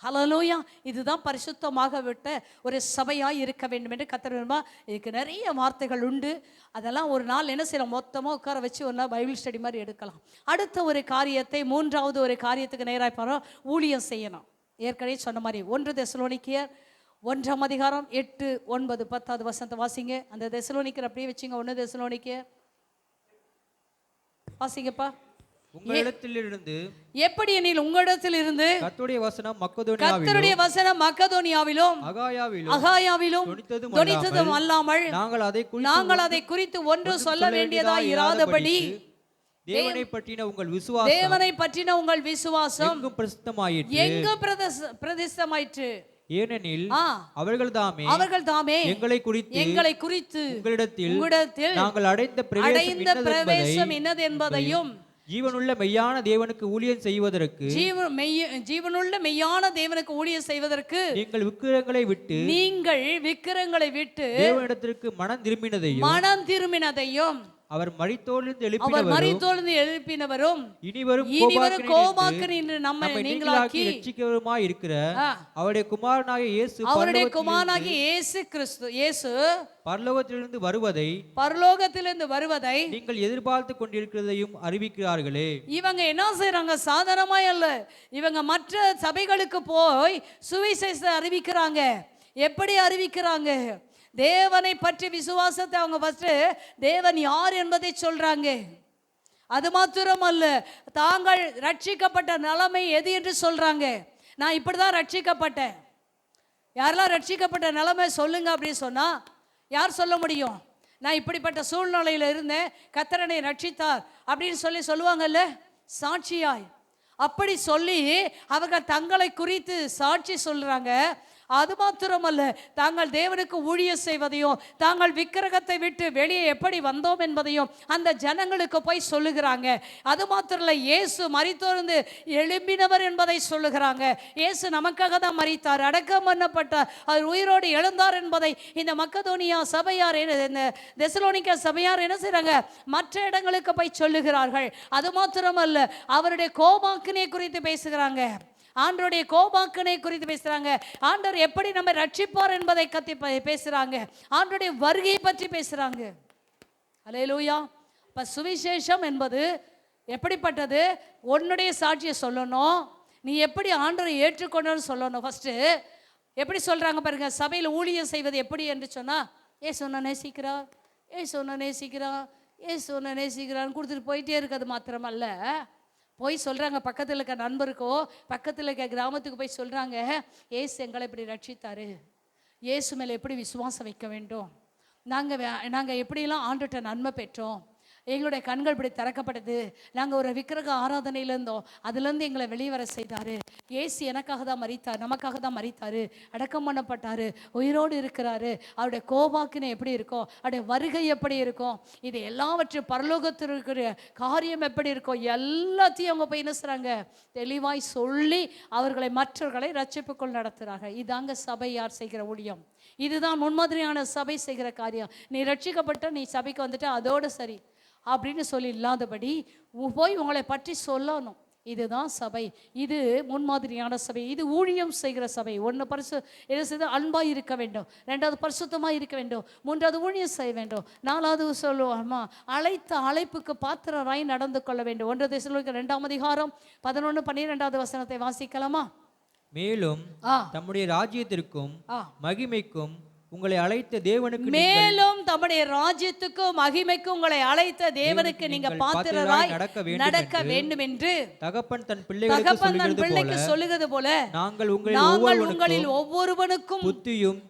ஹல்லேலூயா. இதுதான் பரிசுத்தமாக விட்ட ஒரு சபையாய் இருக்க வேண்டும் என்று கர்த்தர் விரும்பா. இதுக்கு நிறைய வார்த்தைகள் உண்டு. அதெல்லாம் ஒரு நாள் என்ன செய்யலாம், மொத்தமாக உட்கார வச்சு ஒரு நாள் பைபிள் ஸ்டடி மாதிரி எடுக்கலாம். அடுத்த ஒரு காரியத்தை, மூன்றாவது ஒரு காரியத்துக்கு நேராக போகிறோம், ஊழியம் செய்யணும். ஏற்கனவே சொன்ன மாதிரி 1 தெசலோனிக்கேயர் 1ஆம் அதிகாரம் 8, 9, 10வது வசனத்தை வாசிங்க. அந்த தெசலோனிக்கேயர் அப்படியே வச்சுங்க. 1 தெசலோனிக்கேயர் வாசிங்கப்பா. உங்களிடத்திலிருந்து எப்படி எனில் உங்களிடத்திலிருந்து கர்த்தருடைய வசனம் மக்கதோனியாவிலும் அகாயாவிலும் தொனித்ததும் அல்லாமல் நாங்கள் அதை குறித்து ஒன்று சொல்ல வேண்டியதாய் இராதபடி தேவனை பற்றின உங்கள் விசுவாசம் எங்கு பிரதிஷ்டமாயிற்று. ஏனெனில் அவர்கள் தாமே எங்களை குறித்து உங்களிடத்தில் நாங்கள் அடைந்த பிரவேசம் இன்னது என்பதையும், ஜீவனுள்ள மெய்யான தேவனுக்கு ஊழியம் செய்வதற்கு நீங்கள் விக்கிரங்களை விட்டு தேவனிடத்திற்கு மனம் திரும்பினதையும் அவர் மரித்தோரிலிருந்து அவர் எழுப்பினவரும் மரித்தோர்ந்து எழுப்பினவரும் இனிவரும் இனிவரும் கோபாக்கு நின்று நம்மை நம்மை நீங்களாக்கி நீங்களாக்கி ரட்சிக்கிறவருமாய் இருக்கிற ஆ, அவருடைய குமாரனாகிய இயேசு அவருடைய குமாரனாகிய இயேசு கிறிஸ்து இயேசு பரலோகத்திலிருந்து வருவதை பரலோகத்திலிருந்து வருவதை நீங்கள் எதிர்பார்த்து கொண்டிருக்கிறதையும் அறிவிக்கிறார்களே. இவங்க என்ன செய்றாங்க? சாதாரணமாய் அல்ல, இவங்க மற்ற சபைகளுக்கு போய் சுவிசேஷத்தை அறிவிக்கிறாங்க. எப்படி அறிவிக்கிறாங்க? தேவனை பற்றி விசுவாசத்தை அவங்க ஃபர்ஸ்ட் தேவன் யார் என்பதை சொல்றாங்க. அது மாத்திரம் அல்ல, தாங்கள் ரட்சிக்கப்பட்ட நிலைமை எது என்று சொல்றாங்க. நான் இப்படிதான் ரட்சிக்கப்பட்டேன். யாரெல்லாம் ரட்சிக்கப்பட்ட நிலைமை சொல்லுங்க அப்படின்னு சொன்னா யார் சொல்ல முடியும்? நான் இப்படிப்பட்ட சூழ்நிலையில் இருந்தேன், கர்த்தர் என்னை ரட்சித்தார் அப்படின்னு சொல்லுவாங்கல்ல சாட்சியாய். அப்படி சொல்லி அவர்கள் தங்களை குறித்து சாட்சி சொல்றாங்க. அது மாத்திரமல்ல, தாங்கள் தேவனுக்கு ஊழியம் செய்வதையும் தாங்கள் விக்கிரகத்தை விட்டு வெளியே எப்படி வந்தோம் என்பதையும் அந்த ஜனங்களுக்கு போய் சொல்லுகிறாங்க. அது மாத்திரம் இல்லை, இயேசு மரித்தோர்ந்து எழும்பினவர் என்பதை சொல்லுகிறாங்க. இயேசு நமக்காக தான் மரித்தார், அடக்கம் பண்ணப்பட்டார், அவர் உயிரோடு எழுந்தார் என்பதை இந்த மக்கதோனியா சபையார், இந்த தெசலோனிக்கா சபையார் என்ன செய்றாங்க? மற்ற இடங்களுக்கு போய் சொல்லுகிறார்கள். அது மாத்திரமல்ல, அவருடைய கோபாக்கினை குறித்து பேசுகிறாங்க. ஆண்டவருடைய கோபாக்கனை குறித்து பேசுறாங்க. ஆண்டவர் எப்படி நம்ம ரட்சிப்பார் என்பதை பற்றி பேசுறாங்க. ஆண்டவருடைய வருகையை பற்றி பேசுறாங்க. அல்லேலூயா. இப்ப சுவிசேஷம் என்பது எப்படிப்பட்டது? உன்னுடைய சாட்சியை சொல்லணும், நீ எப்படி ஆண்டவரை ஏற்றுக்கொண்டன்னு சொல்லணும். ஃபர்ஸ்ட் எப்படி சொல்றாங்க பாருங்க, சபையில் ஊழியம் செய்வது எப்படி என்று சொன்னா, ஏசு உன்னை நேசிக்கிறார், ஏசு உன்னை நேசிக்கிறான், ஏசு உன்னை நேசிக்கிறான்னு கொடுத்துட்டு போயிட்டே இருக்கிறது மாத்திரமல்ல, போய் சொல்கிறாங்க பக்கத்தில் இருக்க நண்பருக்கோ பக்கத்தில் இருக்க கிராமத்துக்கு போய் சொல்கிறாங்க, ஏசு எங்களை இப்படி ரட்சித்தாரு, ஏசு மேலே எப்படி விசுவாசம் வைக்க வேண்டும், நாங்கள் எப்படிலாம் ஆண்டுகிட்ட நன்மை பெற்றோம், எங்களுடைய கண்கள் இப்படி திறக்கப்பட்டது, நாங்கள் ஒரு விக்கிரக ஆராதனையில் இருந்தோம், அதுலேருந்து எங்களை வெளியே வர செய்தார், ஏசு எனக்காக தான் மரித்தார், நமக்காக தான் மரித்தார், அடக்கம் பண்ணப்பட்டார், உயிரோடு இருக்கிறாரு, அவருடைய கோபாக்கினை எப்படி இருக்கும், அவருடைய வருகை எப்படி இருக்கும், இது எல்லாவற்றையும் பரலோகத்தில் இருக்கிற காரியம் எப்படி இருக்கும், எல்லாத்தையும் அவங்க போய் என்ன செய்கிறாங்க? தெளிவாய் சொல்லி அவர்களை மற்றவர்களை ரட்சிப்புக்குள் நடத்துகிறாங்க. இதாங்க சபை யார் செய்கிற ஊழியம். இதுதான் முன்மாதிரியான சபை செய்கிற காரியம். நீ ரட்சிக்கப்பட்ட, நீ சபைக்கு வந்துட்டு அதோடு சரி அப்படின்னு சொல்லி இல்லாதபடி போய் உங்களை பற்றி சொல்லணும். இதுதான் சபை, இது முன்மாதிரியான சபை, இது ஊழியம் செய்கிற சபை. ஒன்று என்ன செய்து அன்பாக இருக்க வேண்டும், ரெண்டாவது பரிசுத்தமாக இருக்க வேண்டும், மூன்றாவது ஊழியம் செய்ய வேண்டும், நாலாவது சொல்லுவாமா அழைத்த அழைப்புக்கு பாத்திரராய் நடந்து கொள்ள வேண்டும். 1 தெசலோனிக்கேயர் 2ஆம் அதிகாரம் 11-12 வசனத்தை வாசிக்கலாமா? மேலும் தம்முடைய ராஜ்யத்திற்கும் மகிமைக்கும் உங்களை அழைத்த தேவனுக்கு மேலும் தம்முடைய ராஜ்யத்துக்கும் மகிமைக்கும் உங்களை அழைத்த தேவனுக்கு நீங்க பாத்திரராய் நடக்க வேண்டும் என்று தகப்பன் தன் பிள்ளைகளுக்கு சொல்லுகிறது போல நாங்கள் உங்களில் ஒவ்வொருவனுக்கும் புத்தியும்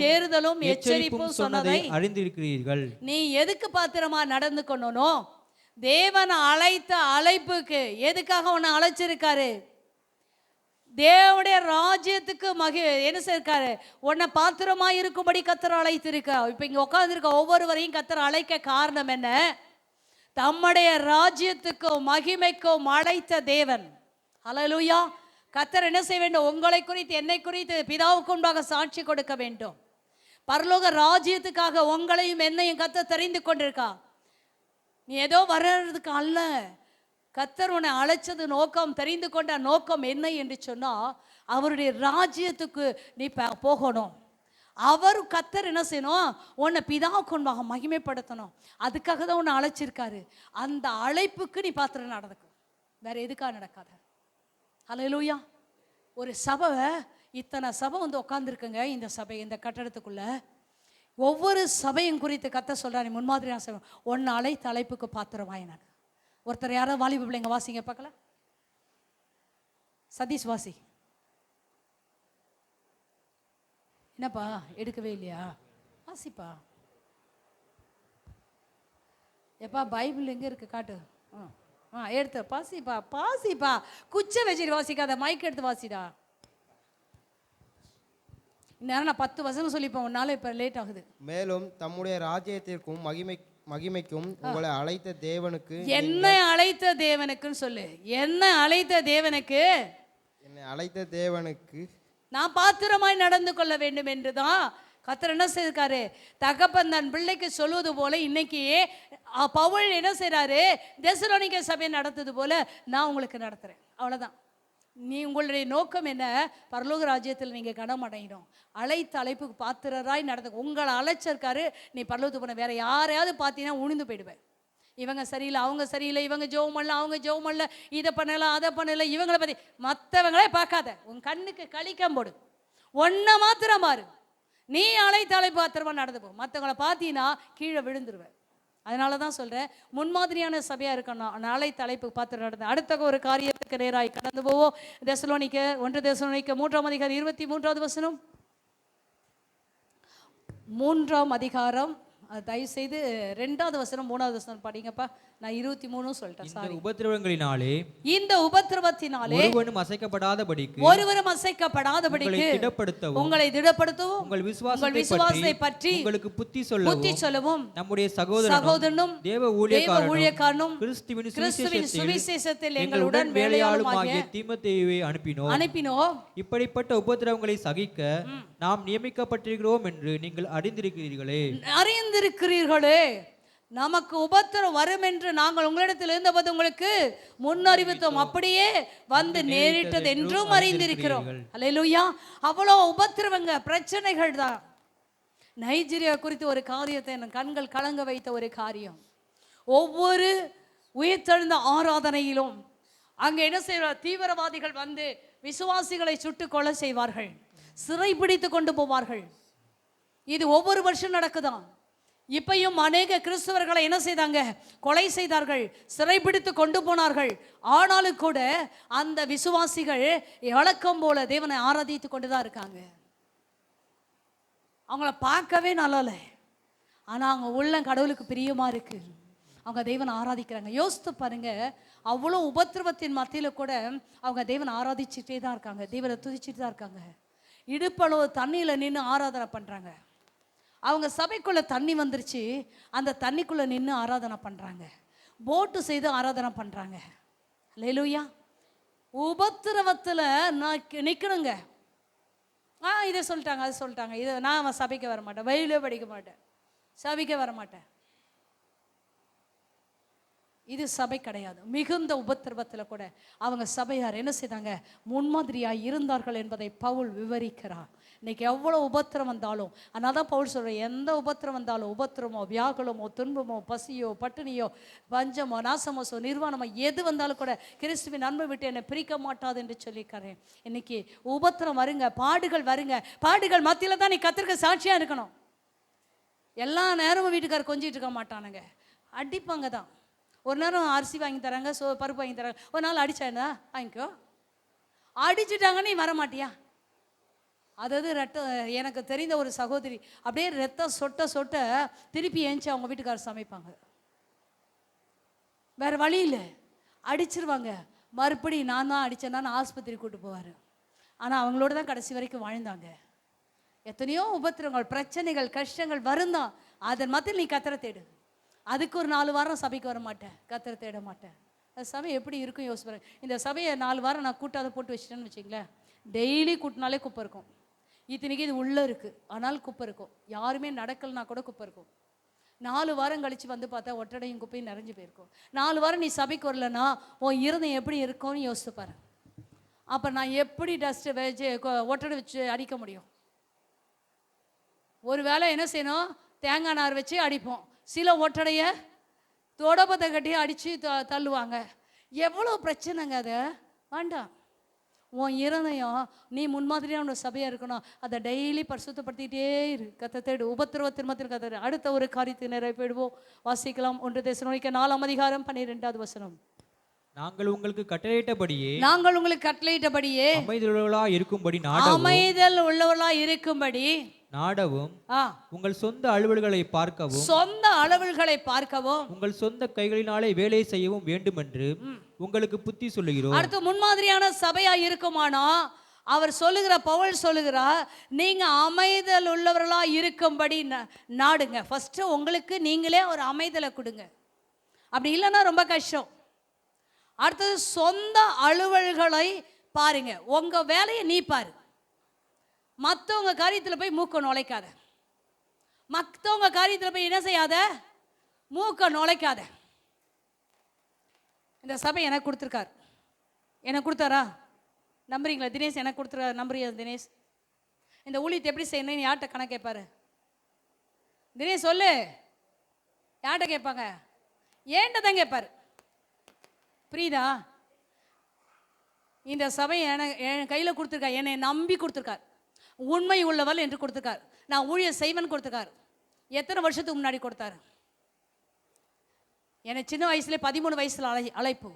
தேறுதலும் எச்சரிப்பும் சொன்னதை அறிந்திருக்கிறீர்கள். நீ எதுக்கு பாத்திரமா நடந்து கொள்ளணும்? தேவன் அழைத்த அழைப்புக்கு. எதுக்காக உன்னை அழைச்சிருக்காரு? தேவனுடைய ராஜ்யத்துக்கு என்ன செய்யிருக்காரு? உன்னை பாத்திரமா இருக்கும்படி கர்த்தர் அழைத்திருக்கார். இப்போ இங்கே உட்கார்ந்துருக்க ஒவ்வொருவரையும் கர்த்தர் அழைக்க காரணம் என்ன? தம்முடைய ராஜ்யத்துக்கும் மகிமைக்கும் அழைத்த தேவன். அல்லேலூயா. கர்த்தர் என்ன செய்ய வேண்டும்? உங்களை குறித்து என்னை குறித்து பிதாவுக்கு முன்பாக சாட்சி கொடுக்க வேண்டும். பரலோக ராஜ்யத்துக்காக உங்களையும் என்னையும் கர்த்தர் தெரிந்து கொண்டிருக்கா. நீ ஏதோ வர்றதுக்கு அல்ல, கர்த்தர் உன்னை அழைச்சது நோக்கம், தெரிந்து கொண்ட நோக்கம் என்ன என்று சொன்னால் அவருடைய ராஜ்யத்துக்கு நீ போகணும். அவர் கர்த்தர் என்ன செய்யணும்? உன்னை பிதாவுக்கு முன்பாக மகிமைப்படுத்தணும். அதுக்காக தான் உன்னை அழைச்சிருக்காரு. அந்த அழைப்புக்கு நீ பாத்திரம் நடக்கும், வேற எதுக்காக நடக்காத. அல்லேலூயா. ஒரு சபை, இத்தனை சபை உட்காந்துருக்குங்க இந்த சபை, இந்த கட்டடத்துக்குள்ள. ஒவ்வொரு சபையும் குறித்து கர்த்தர் சொல்றாரு, நீ முன்மாதிரியான சபை, உன்னை அழைத்த அழைப்புக்கு பாத்திரமாயினாங்க. ஒருத்தர் யாரோ வாலிப பிள்ளைங்க வாசிங்க பார்க்கலாம். சதீஷ் வாசி. என்னப்பா எடுக்கவே இல்லையா? வாசிப்பா. எப்பா பைபிள் எங்கே இருக்கு காட்டு. எடுத்து பாசிப்பா. குச்சை வச்சுட்டு வாசிக்காத, மைக் எடுத்து வாசிடா. இந்நேரம் நான் 10 வசனம் சொல்லிப்பேன், உன்னால இப்போ லேட் ஆகுது. மேலும் தம்முடைய ராஜ்யத்திற்கும் மகிமைக்கும் உங்களை அழைத்த தேவனுக்கு. என்னை அழைத்த தேவனுக்குன்னு சொல்லு. என்னை அழைத்த தேவனுக்கு, என்னை அழைத்த தேவனுக்கு நான் பாத்திரமாய் நடந்து கொள்ள வேண்டும் என்றுதான் கர்த்தர் என்ன செய்திருக்காரு? தகப்பன் தன் பிள்ளைக்கு சொல்வது போல இன்னைக்கு பவுல் என்ன செய்றாரு? தெசலோனிக்கே சபையை நடத்துது போல நான் உங்களுக்கு நடத்துறேன். அவ்வளவுதான். நீ உங்களுடைய நோக்கம் என்ன? பரலோக ராஜ்யத்தில் நீங்க கனம் அடையணும். அழைத்த அழைப்புக்கு பாத்திரராய் நடந்து உங்களை அழைச்சிருக்காரு. நீ பரலோகத்துக்கு போன வேற யாரையாவது பார்த்தீங்கன்னா உணிந்து போயிடுவேன். இவங்க சரியில்லை, அவங்க சரியில்லை, இவங்க ஜெபம் பண்ணல, அவங்க ஜெபம் பண்ணல, இதை பண்ணல, அதை பண்ணல, இவங்களை பத்தி மற்றவங்களே பார்க்காத. உன் கண்ணுக்கு களிக்கம் போடு, ஒன்றை மாத்திரம் பாரு. நீ அழைத்த அழைப்பு பாத்திரமா நடந்து போ. மற்றவங்களை பார்த்தீங்கன்னா கீழே விழுந்துருவேன். அதனால தான் சொல்கிறேன், முன்மாதிரியான சபையாக இருக்கணும். நாளை தலைப்பு பார்த்து நடந்து அடுத்த ஒரு காரியத்துக்கு நேராய் கடந்து போவோம். தெசலோனிக்க 1 தெசலோனிக்க 3ஆம் அதிகாரம் 23வது வசனம். 3ஆம் அதிகாரம் தயவுசெய்து 2வது வசனம் 3வது வசனம் படிங்கப்பா. நான் 23 சொல்லிட்டேன். இந்த உபத்திரவங்களினாலே இந்த உபத்திரவத்தினாலே ஒருவனும் அசைக்கப்படாதபடிக்கு உங்களை திடப்படுத்தவும் உங்கள் விசுவாசத்தை பற்றி உங்களுக்கு புத்தி சொல்லவும் நம்முடைய சகோதரனும் தேவ ஊழியக்காரனும் கிறிஸ்துவின் சுவிசேஷத்தில் எங்களுடன் வேலையாளுமாகிய தீமோத்தேயுவை அனுப்பினோம். இப்படிப்பட்ட உபத்திரவங்களை சகிக்க நாம் நியமிக்கப்பட்டிருக்கிறோம் என்று நீங்கள் அறிந்திருக்கிறீர்களே. நமக்கு உபத்திரம் வரும் என்று நாங்கள் உங்களிடத்தில் இருந்தபோது உங்களுக்கு முன்னறிவித்தோம், அப்படியே வந்து நேரிட்டது என்றும் அறிந்திருக்கிறோம். அல்லேலூயா. அவ்வளோ உபத்திரவங்க, பிரச்சனைகள் தான். நைஜீரியா குறித்து ஒரு காரியத்தை என் கண்கள் கலங்க வைத்த ஒரு காரியம். ஒவ்வொரு உயிர்த்தெழுந்த ஆராதனையிலும் அங்கே என்ன செய்வார்? தீவிரவாதிகள் வந்து விசுவாசிகளை சுட்டு கொலை செய்வார்கள், சிறைபிடித்து கொண்டு போவார்கள். இது ஒவ்வொரு வருஷம் நடக்குதான். இப்பையும் அநேக கிறிஸ்தவர்களை என்ன செய்தாங்க? கொலை செய்தார்கள், சிறைபிடித்து கொண்டு போனார்கள். ஆனாலும் கூட அந்த விசுவாசிகள் வழக்கம் போல தேவனை ஆராதித்து கொண்டுதான் இருக்காங்க. அவங்கள பார்க்கவே நல்லா, ஆனா அவங்க உள்ள கடவுளுக்கு பிரியமா இருக்கு. அவங்க தேவனை ஆராதிக்கிறாங்க. யோசித்து பாருங்க, அவ்வளோ உபத்திரவத்தின் மத்தியில கூட அவங்க தேவனை ஆராதிச்சுட்டே தான் இருக்காங்க, தேவனை துதிச்சுட்டு தான் இருக்காங்க. இடுப்பளவு தண்ணியில நின்று ஆராதனை பண்றாங்க. அவங்க சபைக்குள்ள தண்ணி வந்துருச்சு, அந்த தண்ணிக்குள்ள நின்று ஆராதனை பண்றாங்க, போட்டு செய்து ஆராதனை பண்றாங்க. அல்லேலூயா. உபத்திரவத்தில் நான் நிற்கணுங்க. இதை சொல்லிட்டாங்க, அது சொல்லிட்டாங்க, இதை நான் சபைக்கு வர மாட்டேன், பைபிளே படிக்க மாட்டேன், சபைக்கு வர மாட்டேன். இது சபை கிடையாது. மிகுந்த உபத்திரவத்தில் கூட அவங்க சபையார் என்ன செய்தாங்க? முன்மாதிரியாக இருந்தார்கள் என்பதை பவுல் விவரிக்கிறார். இன்னைக்கு எவ்வளோ உபத்திரம் வந்தாலும், அதனால தான் பவுல் சொல்கிற, எந்த உபத்திரம் வந்தாலும், உபத்திரமோ வியாகுலமோ துன்பமோ பசியோ பட்டினியோ பஞ்சமோ நாசமோசோ நிர்வாணமோ எது வந்தாலும் கூட கிறிஸ்துவின் அன்பை விட்டு என்னை பிரிக்க மாட்டாது என்று சொல்லிக்கிறேன். இன்னைக்கு உபத்திரம் வருங்க, பாடுகள் வருங்க, பாடுகள் மத்தியில் தான் நீ கர்த்தருக்கு சாட்சியாக இருக்கணும். எல்லா நேரமும் வீட்டுக்காரர் கொஞ்சிட்டு இருக்க மாட்டானுங்க, அடிப்பாங்க தான். ஒரு நேரம் அரிசி வாங்கி தராங்க, பருப்பு வாங்கி தராங்க, ஒரு நாள் அடிச்சானா வாங்கிக்கோ, அடிச்சுட்டாங்க நீ வரமாட்டியா? அதாவது எனக்கு தெரிந்த ஒரு சகோதரி அப்படியே ரத்தம் சொட்ட சொட்ட திருப்பி ஏஞ்சி அவங்க வீட்டுக்காரர் சமைப்பாங்க. வேற வழி இல்லை, அடிச்சிருவாங்க. மறுபடி நான் தான் அடித்தேன்னா ஆஸ்பத்திரி கூட்டு போவார். ஆனால் அவங்களோட தான் கடைசி வரைக்கும் வாழ்ந்தாங்க. எத்தனையோ உபத்திரங்கள், பிரச்சனைகள், கஷ்டங்கள் வருந்தான். அதன் மத்தியில் நீ கத்தரை தேடு. அதுக்கு ஒரு 4 வாரம் சபைக்கு வர மாட்டேன், கத்தரை தேட மாட்டேன். அந்த சபை எப்படி இருக்கும் யோசிச்சு பாருங்க. இந்த சபையை 4 வாரம் நான் கூட்டாத போட்டு வச்சுட்டேன்னு வச்சிங்களேன், டெய்லி கூட்டினாலே குப்பை இருக்கும். இத்தனைக்கு இது உள்ளே இருக்குது, ஆனால் குப்பை இருக்கும். யாருமே நடக்கலைனா கூட குப்பை இருக்கும். 4 வாரம் கழித்து வந்து பார்த்தா ஒட்டடையும் குப்பையும் நிறைஞ்சு போயிருக்கும். 4 வாரம் நீ சபைக்கு வரலன்னா உன் இருதயம் எப்படி இருக்கும்னு யோசித்து பாரு. அப்போ நான் எப்படி டஸ்ட்டு வச்சு ஒட்டடை வச்சு அடிக்க முடியும்? ஒரு வேளை என்ன செய்யணும்? தேங்காய் நார் வச்சு அடிப்போம். சில ஒட்டடைய தொடப்பத்தை கட்டி அடித்து தள்ளுவாங்க. எவ்வளோ பிரச்சனைங்க அது. வேண்டாம். உன் இருதயம் நீ முன்மாதிரியான சபையாக இருக்கணும். அதை டெய்லி பரிசுத்தப்படுத்திகிட்டே இரு. கத்த தேடு. உபத்திரவத்தின் மத்தியில் கத்த. அடுத்த ஒரு காரியத்தை நிறைவேடுவோம். வாசிக்கலாம். 1 தெசலோனிக்கர் 4ஆம் அதிகாரம் 12வது வசனம். நாங்கள் உங்களுக்கு கட்டளையிட்டபடியே அமைதல் உள்ளவர்களாய் இருக்கும்படி நாடவும், உங்கள் சொந்த அலுவல்களை பார்க்கவும் உங்கள் சொந்த கைகளினாலே வேலை செய்யவும் வேண்டும் என்று உங்களுக்கு புத்தி சொல்லுகிறோம். அடுத்து முன்மாதிரியான சபையா இருக்குமானா அவர் சொல்லுகிற, பவுல் சொல்லுகிறார், நீங்க அமைதல் உள்ளவர்களா இருக்கும்படி நாடுங்க. ஃபர்ஸ்ட் உங்களுக்கு நீங்களே ஒரு அமைதலை கொடுங்க. அப்படி இல்லைன்னா ரொம்ப கஷ்டம். அடுத்தது சொந்த அலுவல்களை பாருங்க. உங்க வேலையை நீ பாரு, மற்றவங்க காரியத்தில் போய் மூக்க நுழைக்காத. மற்றவங்க காரியத்தில் போய் என்ன செய்யாத, மூக்க நுழைக்காத. இந்த சபை எனக்கு கொடுத்துருக்கார். எனக்கு கொடுத்தாரா? நம்புறீங்களா? தினேஷ் எனக்கு கொடுத்துருக்காரு. நம்புறியா தினேஷ்? இந்த ஊழியத்தை எப்படி செய்யணும்னு யார்கிட்ட கணக்கு கேட்பாரு? தினேஷ் சொல்லு, யார்கிட்ட கேட்பாங்க? ஏன்ட்ட தான் கேட்பாரு. புரியுதா? இந்த சபை என் கையில் கொடுத்துருக்கார். என்னை நம்பி கொடுத்துருக்கார். உண்மை உள்ளவள் என்று கொடுத்துருக்கார். நான் ஊழிய செய்வன் கொடுத்துருக்கார். எத்தனை வருஷத்துக்கு முன்னாடி கொடுத்தாரு? என்னை சின்ன வயசுல 13 வயசுல அழைப்பு.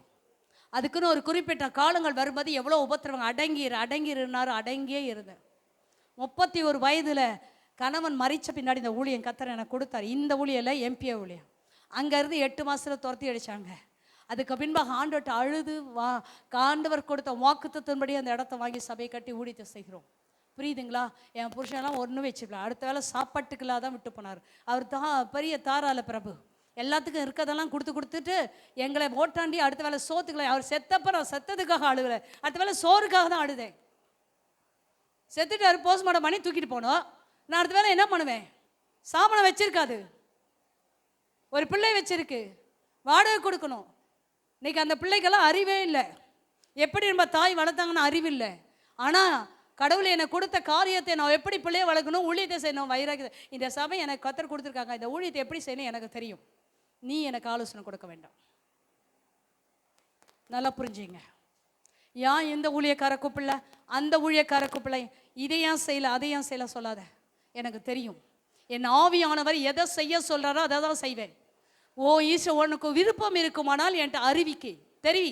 அதுக்குன்னு ஒரு குறிப்பிட்ட காலங்கள் வரும்போது எவ்வளோ உபத்திரவங்க. அடங்கியிருந்தாரு. அடங்கியே இருந்தேன். 31 வயதில் கணவன் மறிச்ச பின்னாடி இந்த ஊழியம் கத்தர் எனக்கு கொடுத்தார். இந்த ஊழியில் எம்பிஏ ஊழியம். அங்கேருந்து 8 மாதத்தில் துரத்தி அடித்தாங்க. அதுக்கு பின்பாக ஆண்டவர்கிட்ட அழுது ஆண்டவர் கொடுத்த வாக்குத்தத்தின்படி அந்த இடத்த வாங்கி சபையை கட்டி ஊழியத்தை செய்கிறோம். புரியுதுங்களா? என் புருஷனெல்லாம் ஒன்றும் வச்சுக்கல. அடுத்த வேலை சாப்பாட்டுக்கெல்லாம் தான் விட்டு போனார். அவர் பெரிய தாராள பிரபு. எல்லாத்துக்கும் இருக்கிறதெல்லாம் கொடுத்துட்டு எங்களை ஓட்டாண்டி அடுத்த வேலை சோத்துக்கல. அவர் செத்தப்ப நான் செத்ததுக்காக அழுகலை, அடுத்த வேலை சோறுக்காக தான் அழுதேன். செத்துட்டாரு, போஸ்ட்மார்ட்டம் பண்ணி தூக்கிட்டு போனோம். நான் அடுத்த வேலை என்ன பண்ணுவேன்? சாமனை வச்சிருக்காது, ஒரு பிள்ளை வச்சிருக்கு, வாடகை கொடுக்கணும். இன்னைக்கு அந்த பிள்ளைக்கெல்லாம் அறிவே இல்லை. எப்படி நம்ம தாய் வளர்த்தாங்கன்னு அறிவு இல்லை. ஆனால் கடவுளை எனக்கு கொடுத்த காரியத்தை நான் எப்படி பிள்ளையை வளர்க்கணும், ஊழியத்தை செய்யணும், வைராக்கியத்தை. இந்த சபை எனக்கு கத்தர் கொடுத்துருக்காங்க. இந்த ஊழியத்தை எப்படி செய்யணும் எனக்கு தெரியும். நீ எனக்கு ஆலோசனை கொடுக்க வேண்டாம். நல்லா புரிஞ்சுங்க. ஏன் இந்த ஊழியக்கார கூப்பிடல, அந்த ஊழியக்கார கூப்பிடல, இதை ஏன் செய்யல, அதை ஏன் செய்யல சொல்லாத. எனக்கு தெரியும். என் ஆவியானவர் எதை செய்ய சொல்கிறாரோ அதை தான் செய்வேன். உனக்கு விருப்பம் இருக்குமானால் என்கிட்ட அறிவிக்கை தெரிவி.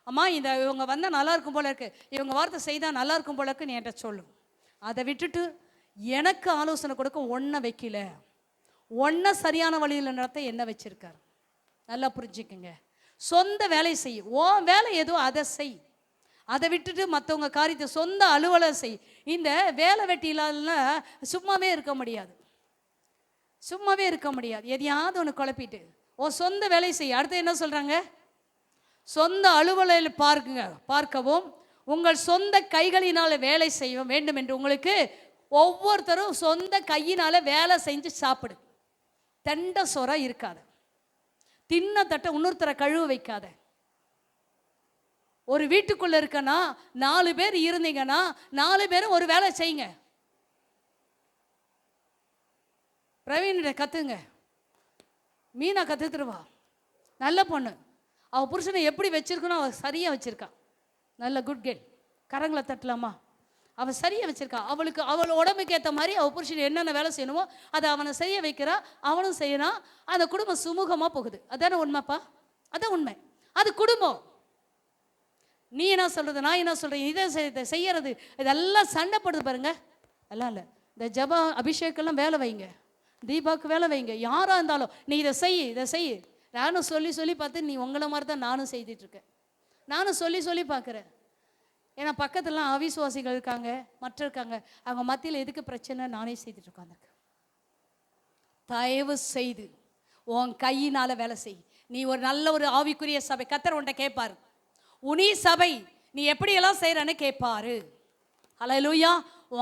அம்மா இவங்க வந்தால் நல்லா இருக்கும் போல இருக்கு, இவங்க வார்த்தை செய்தால் நல்லா இருக்கும் போல இருக்கு, நீ என்கிட்ட சொல்லு. அதை விட்டுட்டு எனக்கு ஆலோசனை கொடுக்க ஒன்றை வைக்கல, ஒன்றை சரியான வழியில் நடத்த என்ன வச்சிருக்காரு. நல்லா புரிஞ்சுக்குங்க. சொந்த வேலை செய். உன் வேலை ஏதோ அதை செய். அதை விட்டுட்டு மற்றவங்க காரியத்தை சொந்த அலுவலகம் செய். இந்த வேலை வெட்டியில சும்மாவே இருக்க முடியாது. சும்மாவே இருக்க முடியாது. எதையாவது ஒன்று குழப்பிட்டு சொந்த வேலை செய். அடுத்து என்ன சொல்றாங்க? சொந்த அலுவலில் பார்க்கவும் உங்கள் சொந்த கைகளினால வேலை செய்ய வேண்டும் என்று உங்களுக்கு ஒவ்வொருத்தரும் சொந்த கையினால வேலை செஞ்சு சாப்பிடு. தெண்ட சொர இருக்காத, தின்ன தட்டை இன்னொருத்தரை கழுவ வைக்காத. ஒரு வீட்டுக்குள்ள இருக்கனா 4 பேர் இருந்தீங்கன்னா 4 பேரும் ஒரு வேலை செய்யுங்க. பிரவீனிட கத்துங்க, மீனா கத்துருவா, நல்ல பொண்ணு. அவள் புருஷனை எப்படி வச்சிருக்கணும் அவள் சரியாக வச்சிருக்கா. நல்ல குட் கேர்ள். கரங்களை தட்டலாமா? அவள் சரியாக வச்சிருக்கா. அவள் உடம்புக்கு ஏற்ற மாதிரி அவள் புருஷன் என்னென்ன வேலை செய்யணுமோ அதை அவனை செய்ய வைக்கிறா, அவனும் செய்யறான். அந்த குடும்பம் சுமூகமாக போகுது. அதான உண்மைப்பா? அதான் உண்மை. அது குடும்பம். நீ என்ன சொல்றது, நான் என்ன சொல்றேன், இதை செய்யறது இதெல்லாம் சண்டைப்படுது பாருங்க. எல்லாம் இல்லை. இந்த ஜபா அபிஷேக்கெல்லாம் வேலை வைங்க, தீபாவுக்கு வேலை வைங்க. யாராக இருந்தாலும் நீ இதை செய். நானும் சொல்லி பார்த்து நீ உங்களை மாதிரி தான் நானும் செய்துட்ருக்கேன். நானும் சொல்லி பார்க்குறேன். ஏன்னா பக்கத்துலாம் அவிசுவாசிகள் இருக்காங்க, இருக்காங்க. அவங்க மத்தியில் எதுக்கு பிரச்சனை, நானே செய்துட்டு உட்காந்துருக்கேன். தயவு செய்து உன் கையினால வேலை செய். நீ ஒரு நல்ல ஒரு ஆவிக்குரிய சபை கத்தர் உன்ட்ட கேட்பாரு. உனி சபை நீ எப்படியெல்லாம் செய்யறன்னு கேட்பாரு. ஹல்லேலூயா.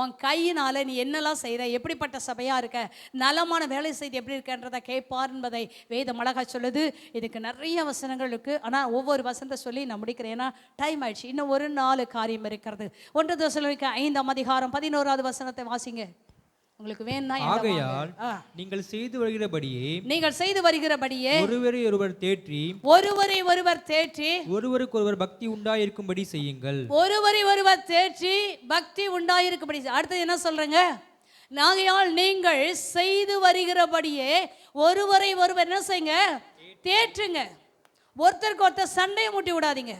உன் கையினால நீ என்னெல்லாம் செய்கிற, எப்படிப்பட்ட சபையாக இருக்க, நலமான வேலை செய்து எப்படி இருக்கன்றதை கேட்பார் என்பதை வேதம் அழகா சொல்லுது. இதுக்கு நிறைய வசனங்கள் இருக்குது. ஆனால் ஒவ்வொரு வசனத்தை சொல்லி நான் முடிக்கிறேன், ஏன்னா டைம் ஆயிடுச்சு. இன்னும் ஒரு 4 காரியம் இருக்கிறது. 1 தெசலோனிக்கேயர் 5ஆம் அதிகாரம் 11வது வசனத்தை வாசிங்க. உங்களுக்கு வேணா. ஆகையால் நீங்கள் செய்து வருகிறபடியே ஒருவரை ஒருவர் தேற்றி ஒருவருக்கொருவர் பக்தி உண்டாயிருக்கும்படி செய்யுங்கள். ஒருவரை ஒருவர் தேற்றி பக்தி உண்டாயிருக்கும்படி. அடுத்து என்ன சொல்றேங்க? ஆகையால் நீங்கள் செய்து வருகிறபடியே ஒருவரை ஒருவர் என்ன செய்யுங்க? தேற்றுங்க. ஒருத்தருக்கு ஒருத்தர் சண்டையை மூட்டி விடாதீங்க.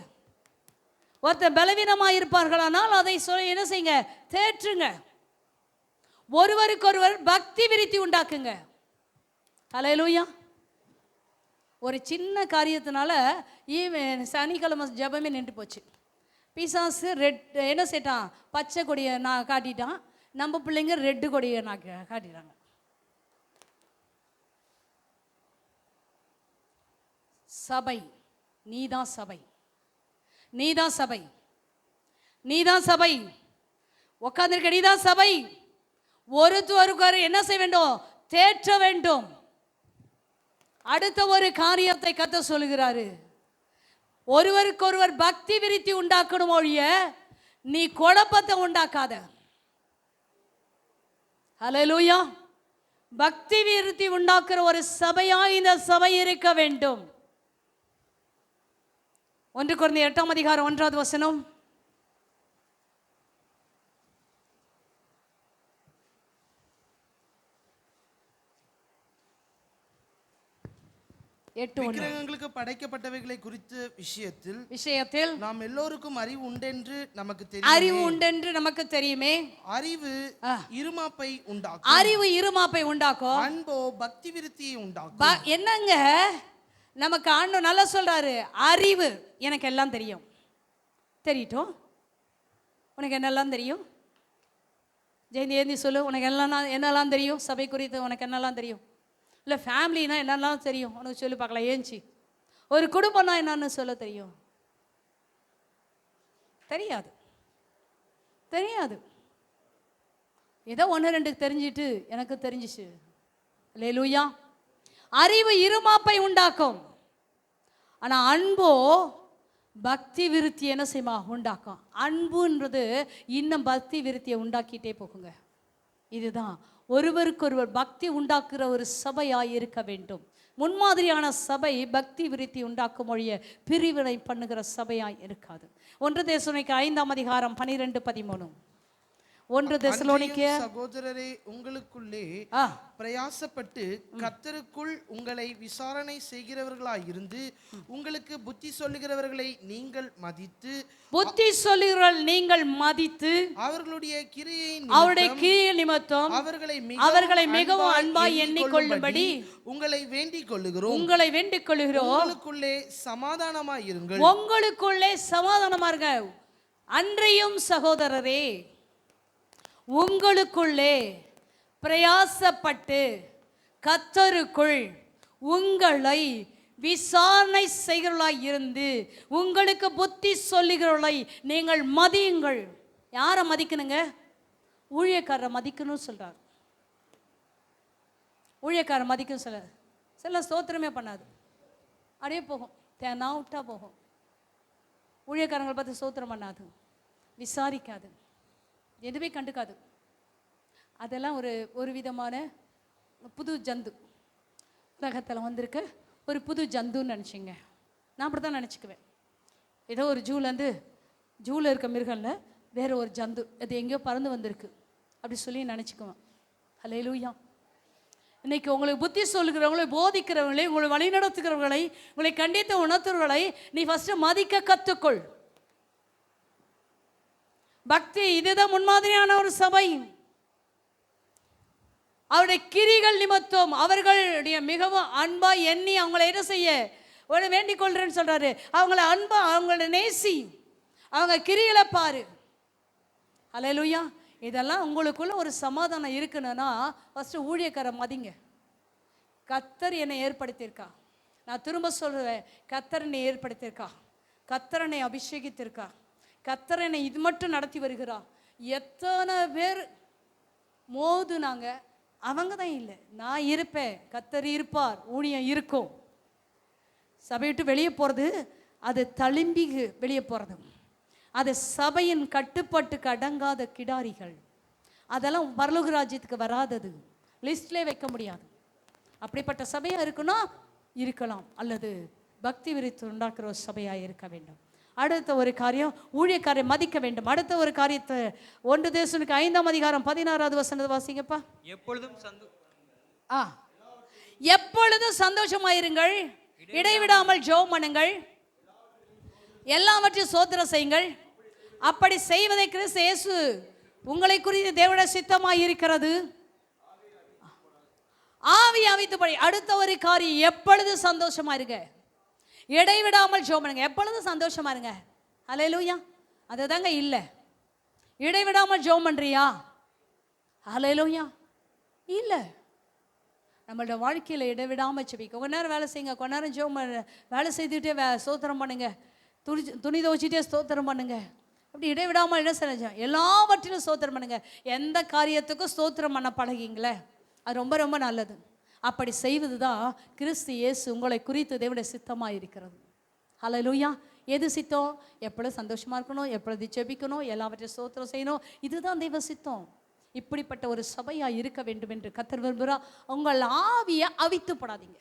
ஒருத்தர் பலவீனமாக இருப்பார்களானால் அதை என்ன செய்யுங்க? தேற்றுங்க. ஒருவருக்கொருவர் பக்தி விருத்தி உண்டாக்குங்க. ஹல்லேலூயா. ஒரு சின்ன காரியத்தினால சனிக்கிழமை ஜபமே நின்று போச்சு. பிசாசு என்ன செய்ட்டான்? பச்சை கொடியை நான் காட்டிட்டான். நம்ம பிள்ளைங்க ரெட்டு கொடியை நான் காட்டிட்டாங்க. சபை நீதான் சபை, நீதான் சபை, நீதான் சபை. உட்கார்ந்திருக்க நீதான் சபை. ஒருத்தருக்கு என்ன செய்ய வேண்டும்? தேற்ற வேண்டும். அடுத்த ஒரு காரியத்தை கர்த்தர் சொல்லுகிறாரு, ஒருவருக்கொருவர் பக்தி விருத்தி உண்டாக்கணும் ஒழிய நீ குழப்பத்தை உண்டாக்காத. ஹல்லேலூயா. பக்தி விருத்தி உண்டாக்குற ஒரு சபையா இந்த சபை இருக்க வேண்டும். 1 கொரிந்தியர் 8:1 8:1. விக்கிரகங்களுக்கு படைக்கப்பட்டவைகளை குறித்த விஷயத்தில் நாம் எல்லோருக்கும் அறிவு உண்டென்று நமக்கு தெரியுமே. அறிவு இருமாப்பை உண்டாக்கும். அன்போ பக்தி விருத்தியை உண்டாக்கும். என்னங்க நமக்கு ஆண்டவர் நல்லா சொல்றாரு, அறிவு எனக்கு எல்லாம் தெரியும். தெரியட்டும். உனக்கு என்னெல்லாம் தெரியும்? ஜெயந்தி ஏந்தி சொல்லு, உனக்கு என்னெல்லாம் தெரியும்? சபை குறித்து உனக்கு என்னெல்லாம் தெரியும்? இல்லை ஃபேமிலினா என்னெல்லாம் தெரியும் உனக்கு சொல்லி பார்க்கலாம். ஏஞ்சி ஒரு குடும்பம்னா என்னன்னு சொல்ல தெரியும்? தெரியாது. ஏதோ 1-2 தெரிஞ்சிட்டு எனக்கு தெரிஞ்சிச்சு. அல்லேலூயா. அறிவு இருமாப்பை உண்டாக்கும். ஆனால் அன்போ பக்தி விருத்தி என்ன செய்யுமா? உண்டாக்கும். அன்புன்றது இன்னும் பக்தி விருத்தியை உண்டாக்கிட்டே போகுங்க. இதுதான் ஒருவருக்கொருவர் பக்தி உண்டாக்குற ஒரு சபையாய் இருக்க வேண்டும். முன்மாதிரியான சபை பக்தி விருத்தி உண்டாக்கும் மொழிய பிரிவினை பண்ணுகிற சபையாய் இருக்காது. 1 தெசலோனிக்கேயர் 5:12-13. 1 தெசலோனிக்கேயர் சகோதரரே, உங்களுக்குள்ளே பிரயாசப்பட்டு கர்த்தருக்குள் உங்களை விசாரணை செய்கிறவர்களாயிருந்து உங்களுக்கு புத்தி சொல்லுகிறவர்களை நீங்கள் மதித்து அவர்களுடைய கிரியை நிமித்தம் அவர்களை மிகவும் அன்பாய் எண்ணிக்கொள்ளும்படி உங்களை வேண்டிக் கொள்ளுகிறோம். உங்களுக்குள்ளே சமாதானமாய் இருங்க. அன்றையும் சகோதரரே, உங்களுக்குள்ளே பிரயாசப்பட்டு கர்த்தருக்குள் உங்களை விசாரணை செய்கிறவர்களாய் இருந்து உங்களுக்கு புத்தி சொல்லுகிறவர்களை நீங்கள் மதியுங்கள். யாரை மதிக்கணுங்க? ஊழியக்காரரை மதிக்கணும்னு சொல்றார். ஊழியக்காரரை மதிக்கணும் சில ஸ்தோத்திரமே பண்ணாது, அப்படியே போகும், தேனாவுட்டா போகும். ஊழியக்காரங்களை பார்த்து ஸ்தோத்திரம் பண்ணாது, விசாரிக்காது, எதுவுமே கண்டுக்காது. அதெல்லாம் ஒரு விதமான புது ஜந்து உலகத்தில் வந்திருக்க ஒரு புது ஜந்துன்னு நினச்சிங்க. நான் அப்படி தான் நினச்சிக்குவேன். ஏதோ ஒரு ஜூவில் இருக்க மிருகம்ல வேற ஒரு ஜந்து, அது எங்கேயோ பறந்து வந்திருக்கு அப்படி சொல்லி நினச்சிக்குவேன். ஹல்லேலூயா. இன்னைக்கு உங்களுக்கு புத்தி சொல்லுகிறவங்களை, போதிக்கிறவங்களை, உங்களை வழி நடத்துகிறவர்களை, உங்களை கண்டித்து உணர்த்துறவர்களை நீ ஃபஸ்ட்டு மதிக்க கற்றுக்கொள். பக்தி இதுதான் முன்மாதிரியான ஒரு சபை. அவருடைய கிரிகள் நிமித்தம் அவர்களுடைய மிகவும் அன்பா எண்ணி அவங்களை என்ன செய்ய வேண்டிக் கொள்றேன்னு சொல்றாரு. அவங்கள அன்பா, அவங்கள நேசி, அவங்க கிரிகளை பாரு. அல்லேலூயா. இதெல்லாம் உங்களுக்குள்ள ஒரு சமாதானம் இருக்குன்னா ஃபர்ஸ்ட் ஊழியக்கார மதிங்க. கர்த்தர் என்னை ஏற்படுத்தியிருக்கா. நான் திரும்ப சொல்லுவேன், கர்த்தர் என்னை ஏற்படுத்தியிருக்கா, கர்த்தர் என்னை அபிஷேகித்திருக்கா, கர்த்தர் என்னை இது மட்டும் நடத்தி வருகிறா. எத்தனை பேர் மோதுனாங்க, அவங்க தான் இல்லை, நான் இருப்பேன், கர்த்தர் இருப்பார், ஊழியம் இருக்கும். சபை விட்டு வெளியே போகிறது அது தழும்பி வெளியே போகிறது, அது சபையின் கட்டுப்பாட்டுக்கு அடங்காத கிடாரிகள். அதெல்லாம் பரலோக ராஜ்யத்துக்கு வராதது, லிஸ்ட்லேயே வைக்க முடியாது. அப்படிப்பட்ட சபையாக இருக்குன்னா இருக்கலாம், அல்லது பக்தி விருத்தி உண்டாக்குற ஒரு சபையாக இருக்க வேண்டும். அடுத்த ஒரு காரியம், ஊழியக்காரை மதிக்க வேண்டும். அடுத்த ஒரு காரியத்தை 1 தெசலோனிக்கேயர் 5:16 வாசிங்கப்பா. எப்பொழுதும் சந்தோஷமாயிருங்கள், இடைவிடாமல் ஜெபம் பண்ணுங்கள், எல்லாவற்றையும் ஸ்தோத்திரம் செய்யுங்கள். அப்படி செய்வதை கிறிஸ்து இயேசு உங்களை குறித்து தேவனுடைய சித்தமாய் இருக்கிறது. ஆவி அவித்துபடி. அடுத்த ஒரு காரியம், எப்பொழுதும் சந்தோஷமா இருங்க, இடைவிடாமல் ஜெபம் பண்ணுங்க. எப்பொழுதும் சந்தோஷமா இருங்க. ஹல்லேலூயா. அதுதாங்க இல்லை. இடைவிடாமல் ஜெபம் பண்றியா? ஹல்லேலூயா. இல்லை. நம்மளோட வாழ்க்கையில் இடைவிடாமல் ஜெபிக்க. கொஞ்ச நேரம் வேலை செய்யுங்க, கொஞ்ச நேரம் ஜெபம் வேலை செய்துட்டே ஸ்தோத்திரம் பண்ணுங்க, துணி துவச்சிட்டே ஸ்தோத்திரம் பண்ணுங்க. அப்படி இடைவிடாமல் என்ன செஞ்ச எல்லாவற்றிலும் ஸ்தோத்திரம் பண்ணுங்க. எந்த காரியத்துக்கும் ஸ்தோத்திரம் பண்ண பழகிங்களே. அது ரொம்ப ரொம்ப நல்லது. அப்படி செய்வது தான் கிறிஸ்து இயேசு உங்களை குறித்து தேவனுடைய சித்தமாக இருக்கிறது. ஹல்லேலூயா. எது சித்தம்? எப்பொழுது சந்தோஷமாக இருக்கணும், எப்பொழுது ஜெபிக்கணும், எல்லாவற்றையும் ஸ்தோத்திரம் செய்யணும். இதுதான் தெய்வ சித்தம். இப்படிப்பட்ட ஒரு சபையாக இருக்க வேண்டும் என்று கர்த்தர் விரும்புகிறார். உங்கள் ஆவியை அவித்து போடாதீங்க.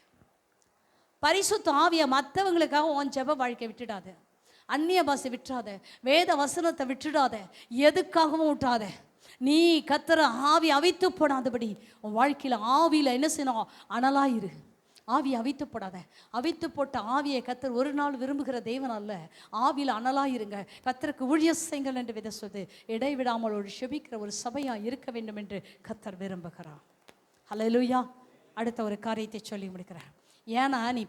பரிசுத்த ஆவியை மற்றவங்களுக்காக உன் ஜெப வாழ்க்கை விட்டுடாத, அந்நிய பாஷை விட்டுறாத, வேத வசனத்தை விட்டுடாத, எதுக்காகவும் விட்டாத. நீ கர்த்தர் ஆவி அவித்து போடாதபடி உன் வாழ்க்கையில் ஆவியில் என்ன செய்யணும்? அனலாயிரு. ஆவியை அவித்து போடாத. அவித்து போட்ட ஆவியை கர்த்தர் ஒரு நாள் விரும்புகிற தேவன் அல்ல. ஆவியில் அனலாயிருங்க. கர்த்தருக்கு ஊழியம் செய்யுங்கள் என்று வித சொல்லுது. இடைவிடாமல் ஒரு செபிக்கிற ஒரு சபையாக இருக்க வேண்டும் என்று கர்த்தர் விரும்புகிறார். ஹல்லேலூயா. அடுத்த ஒரு காரியத்தை சொல்லி முடிக்கிறேன். ஏன்னா நீ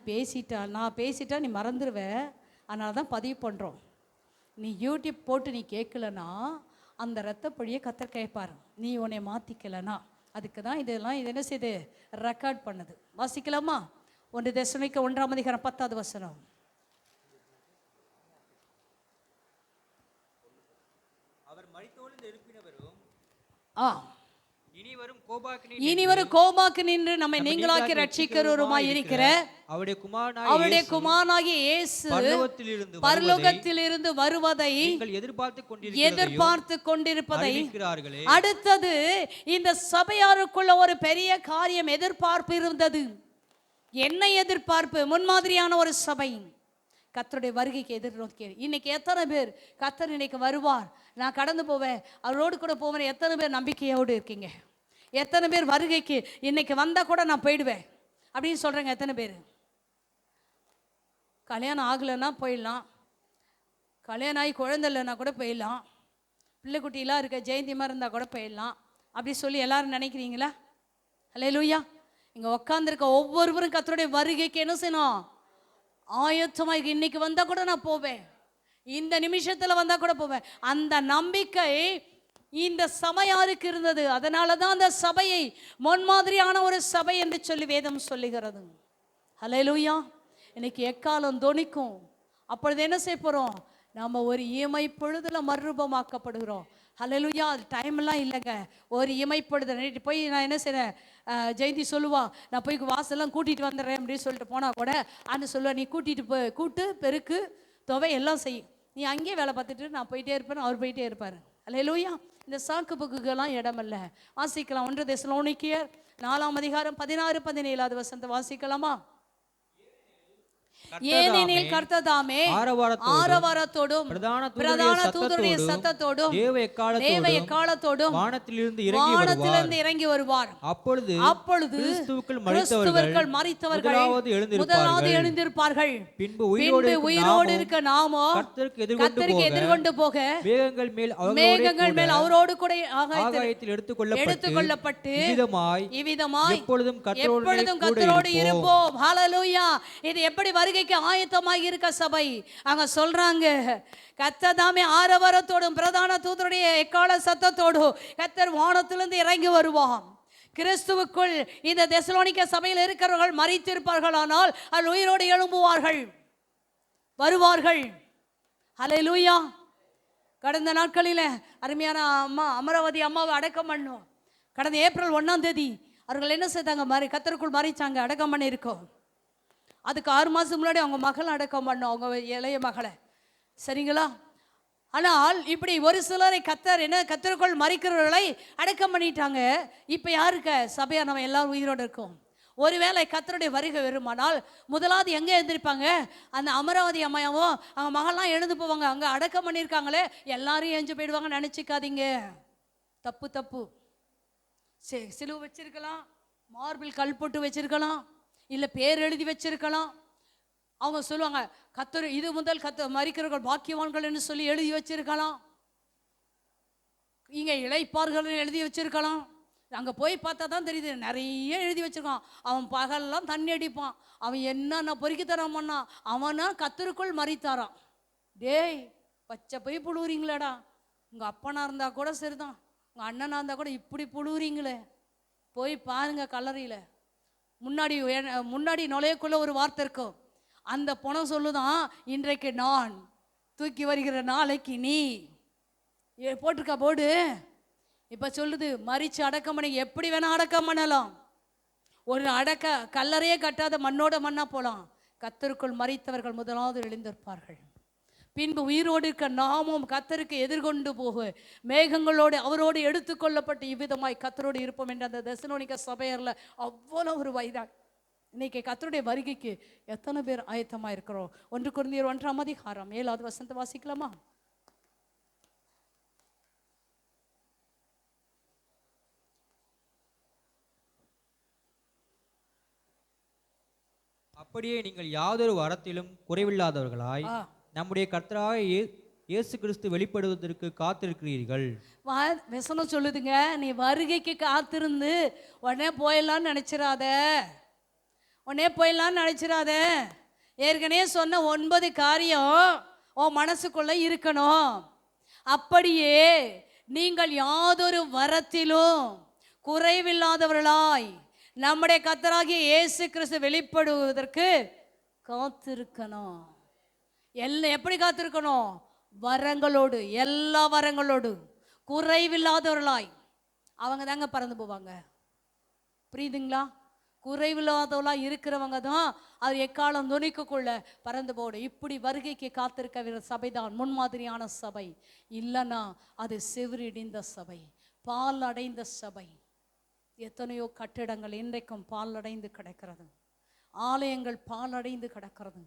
நான் பேசிட்டா நீ மறந்துடுவ. அதனால தான் பதிவு பண்ணுறோம். நீ யூடியூப் போட்டு நீ கேட்கலன்னா அந்த இரத்தப்பொழியை கர்த்தர் கேட்பார். நீ உன்னை மாற்றிக்கலனா. அதுக்கு தான் இதெல்லாம் இது என்ன செய்யுது? ரெக்கார்ட் பண்ணுது. வாசிக்கலாமா? 1 தெசலோனிக்கேயர் 1:10. அவர் மரித்தோரிலிருந்து எழுப்பினவரும் இனி வரும் கோபாக்கு நின்று நம்மை நீங்களாக்கி ரட்சிக்கிறவருமாய் இருக்கிற அவருடைய குமாரனாகிய இயேசு பரலோகத்திலிருந்து வருவதை எதிர்பார்த்து கொண்டிருப்பதை அடுத்தது இந்த சபையாருக்குள்ள ஒரு பெரிய காரியம் எதிர்பார்ப்பு இருந்தது. என்ன எதிர்பார்ப்பு? முன்மாதிரியான ஒரு சபை கர்த்தருடைய வருகைக்கு எதிர்நோக்கி. இன்னைக்கு எத்தனை பேர் கர்த்தர் இன்னைக்கு வருவார், நான் கடந்து போவேன், அவரோடு கூட போவேன், எத்தனை பேர் நம்பிக்கையோடு இருக்கீங்க? எத்தனை பேர் வருகைக்கு இன்னைக்கு வந்தால் கூட நான் போயிடுவேன் அப்படின்னு சொல்கிறேங்க? எத்தனை பேர்? கல்யாணம் ஆகலைன்னா போயிடலாம், கல்யாணம் ஆகி குழந்தை இல்லைன்னா கூட போயிடலாம், பிள்ளைக்குட்டிலாம் இருக்க ஜெயந்தி மாதிரி இருந்தால் கூட போயிடலாம் அப்படி சொல்லி எல்லாரும் நினைக்கிறீங்களா? ஹல்லேலூயா. இங்கே உட்காந்துருக்க ஒவ்வொருவரும் கர்த்தருடைய வருகைக்கு என்ன செய்யணும்? ஆயத்தமாக. இன்னைக்கு வந்தால் கூட நான் போவேன், இந்த நிமிஷத்தில் வந்தால் கூட போவேன். அந்த நம்பிக்கை இந்த சபையாருக்கு இருந்தது. அதனால தான் அந்த சபையை முன்மாதிரியான ஒரு சபை என்று சொல்லி வேதம் சொல்லுகிறது. ஹல்லேலூயா. இன்னைக்கு எக்காலம் தொனிக்கும். அப்பொழுது என்ன செய்ய போகிறோம்? நம்ம ஒரு இமை பொழுதுல மறுரூபமாக்கப்படுகிறோம். ஹல்லேலூயா. அது டைம்லாம் இல்லைங்க. ஒரு இமை பொழுது போய் நான் என்ன செய்கிறேன், ஜெயந்தி சொல்லுவா, நான் போய் வாசல்லாம் கூட்டிகிட்டு வந்துடுறேன் அப்படின்னு சொல்லிட்டு போனால் கூட அன்னு சொல்லுவா, நீ கூட்டு பெருக்கு துவை எல்லாம் செய், நீ அங்கேயே வேலை பார்த்துட்டு நான் போயிட்டே இருப்பேன், அவர் போயிட்டே இருப்பார். அல்லேலூயா. இந்த சாக்கு புக்குக்கெல்லாம் இடமல்ல. வாசிக்கலாம். 1 தெசலோனிக்கேயர் 4:16-17 வாசிக்கலாமா? ஏனெனில் கர்த்தர் தாமே ஆரவாரத்தோடும் பிரதான தூதருடைய சத்தத்தோடும் தேவ எக்காளத்தோடும் வானத்திலிருந்து இறங்கி வருவார். அப்பொழுது கிறிஸ்துவுக்குள் மரித்தவர்கள் முதலாவது எழுந்திருப்பார்கள். பின்பு உயிரோடு இருக்க நாமோ கர்த்தருக்கு எதிர்கொண்டு போக மேகங்கள் மேல் அவரோடு கூட ஆகாயத்தில் எடுத்துக்கொள்ளப்பட்டு இவ்விதமாய் எப்பொழுதும் கர்த்தரோடு இருப்போம். ஹல்லேலூயா. இது எப்படி வருகைக்கு ஆயத்தமாக இருக்க சபை? அங்க சொல்றாங்க, கர்த்தர் தாமே ஆரவாரத்தோடும் பிரதான தூதருடைய எக்காள சத்தத்தோடும் கர்த்தர் வானத்திலிருந்து இறங்கி வருவான். கிறிஸ்துவுக்குள் இந்த தெசலோனிக்கே சபையில் இருக்கிறவர்கள் மரித்திருப்பார்கள், ஆனால் அவர்கள் உயிரோடு எழும்புவார்கள், வருவார்கள். ஹல்லேலூயா. கடந்த நாட்களில் அருமையான அம்மா அமராவதி அம்மாவை அடக்கம் பண்ணோம். கடந்த ஏப்ரல் 1ஆம் தேதி அவர்கள் என்ன செய்தாங்க? கர்த்தருக்குள் மறிச்சாங்க, அடக்கம் பண்ணி இருக்கோம். அதுக்கு 6 மாதம் முன்னாடி அவங்க மகளை அடக்கம் பண்ணோம், அவங்க இளைய மகளை. சரிங்களா? ஆனால் இப்படி ஒரு சிலரை கர்த்தருக்குள் மறிக்கிறவர்களை அடக்கம் பண்ணிட்டாங்க. இப்போ யாருக்கு? சபையா நம்ம எல்லாரும் உயிரோடு இருக்கோம். ஒருவேளை கர்த்தருடைய வருகை வருமானால் முதலாவது எங்கே எழுந்திருப்பாங்க? அந்த அமராவதி அம்மாவும் அவங்க மகள்லாம் எழுந்து போவாங்க. அங்கே அடக்கம் பண்ணியிருக்காங்களே, எல்லாரும் எழுந்து போயிடுவாங்க நினச்சிக்காதீங்க. தப்பு. சிலுவை வச்சிருக்கலாம், மார்பிள் கல் போட்டு வச்சிருக்கலாம், இல்லை பேர் எழுதி வச்சிருக்கலாம். அவங்க சொல்லுவாங்க, கர்த்தர் இது முதல் மரிக்கிறவர்கள் பாக்கியவான்கள் என்று சொல்லி எழுதி வச்சிருக்கலாம். இங்கே இளைப்பார்கள் எழுதி வச்சிருக்கலாம். அங்கே போய் பார்த்தா தான் தெரியுது, நிறைய எழுதி வச்சிருக்கான். அவன் பகல்லாம் தண்ணி அடிப்பான், அவன் என்னென்ன பொறுக்கி தரான் பண்ணான், அவனா கர்த்தருக்குள் மறித்தாரான். டேய், பச்சை போய் புழுவுறீங்களாடா. உங்கள் அப்பனா இருந்தால் கூட சரிதான், உங்கள் அண்ணனாக இருந்தால் கூட இப்படி புழுவுறீங்களே. போய் பாருங்க கல்லறையில். முன்னாடி நுழையக்குள்ள ஒரு வார்த்தை இருக்கும். அந்த பணம் சொல்லுதான், இன்றைக்கு நான் தூக்கி வருகிற நாளைக்கு நீ. போட்டிருக்கா போர்டு. இப்போ சொல்லுது, மரிச்சு அடக்கம் பண்ணி எப்படி வேணா அடக்கம் பண்ணலாம். ஒரு கல்லறையே கட்டாத மண்ணோட மண்ணா போலாம். கர்த்தருக்குள் மரித்தவர்கள் முதலாவது எழுந்திருப்பார்கள். பின்பு உயிரோடு இருக்க நாமும் கர்த்தருக்கு எதிர்கொண்டு போக மேகங்களோடு அவரோடு எடுத்துக்கொள்ளப்பட்டு இவ்விதமாய் கர்த்தரோடு இருப்போம் என்ற அந்த தெசலோனிக்க சபையர்ல அவ்வளோ ஒரு வைராக். இன்னைக்கு கர்த்தருடைய வருகைக்கு எத்தனை பேர் ஆயத்தமா இருக்கிறோம்? 1 கொரிந்தியர் 1:7 7வது வசனத்தை வாசிக்கலாமா? அப்படியே நீங்கள் யாதொரு வரத்திலும் குறைவில்லாதவர்களாய் நம்முடைய கர்த்தராக இயேசு கிறிஸ்து வெளிப்படுவதற்கு காத்திருக்கிறீர்கள். வசனம் சொல்லுதுங்க, நீ வருகைக்கு காத்திருந்து உடனே போயிடலான்னு நினைச்சிடாத, உடனே போயிடலான்னு நினைச்சிடாத. ஏற்கனவே சொன்ன 9 காரியம் உன் மனசுக்குள்ள இருக்கணும். அப்படியே நீங்கள் யாதொரு வரத்திலும் குறைவில்லாதவர்களாய் நம்முடைய கர்த்தராகிய இயேசு கிறிஸ்து வெளிப்படுவதற்கு காத்திருக்கணும். எப்படி காத்திருக்கணும்? வரங்களோடு, எல்லா வரங்களோடு குறைவில்லாதவர்களாய். அவங்க தாங்க பறந்து போவாங்க. புரியுதுங்களா? குறைவில்லாதவர்களா இருக்கிறவங்க தான் அது எக்காலம் துணிக்குள்ள பறந்து போடும். இப்படி வருகைக்கு காத்திருக்க சபைதான் முன்மாதிரியான சபை. இல்லைன்னா அது செவிரிடிந்த சபை, பால் அடைந்த சபை. எத்தனையோ கட்டிடங்கள் இன்றைக்கும் பால் அடைந்து கிடக்கிறது, ஆலயங்கள் பால் அடைந்து கிடக்கிறது.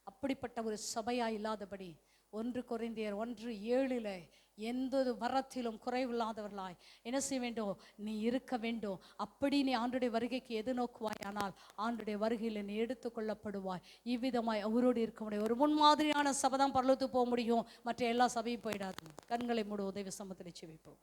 அப்படிப்பட்ட ஒரு சபையா இல்லாதபடி 1 கொரிந்தியர் 1:7 எந்த வரத்திலும் குறைவில்லாதவர்களாய் என்ன செய்ய வேண்டும்? நீ இருக்க வேண்டும். அப்படி நீ ஆண்டுடைய வருகைக்கு எது நோக்குவாய், ஆனால் ஆண்டுடைய வருகையில் நீ எடுத்துக்கொள்ளப்படுவாய். இவ்விதமாய் அவரோடு இருக்க முடியும். ஒரு முன்மாதிரியான சபை தான் பரலோகத்துக்கு போக முடியும். மற்ற எல்லா சபையும் போயிடாது. கண்களை மூட உதவி சமத்தில் செவிப்போம்.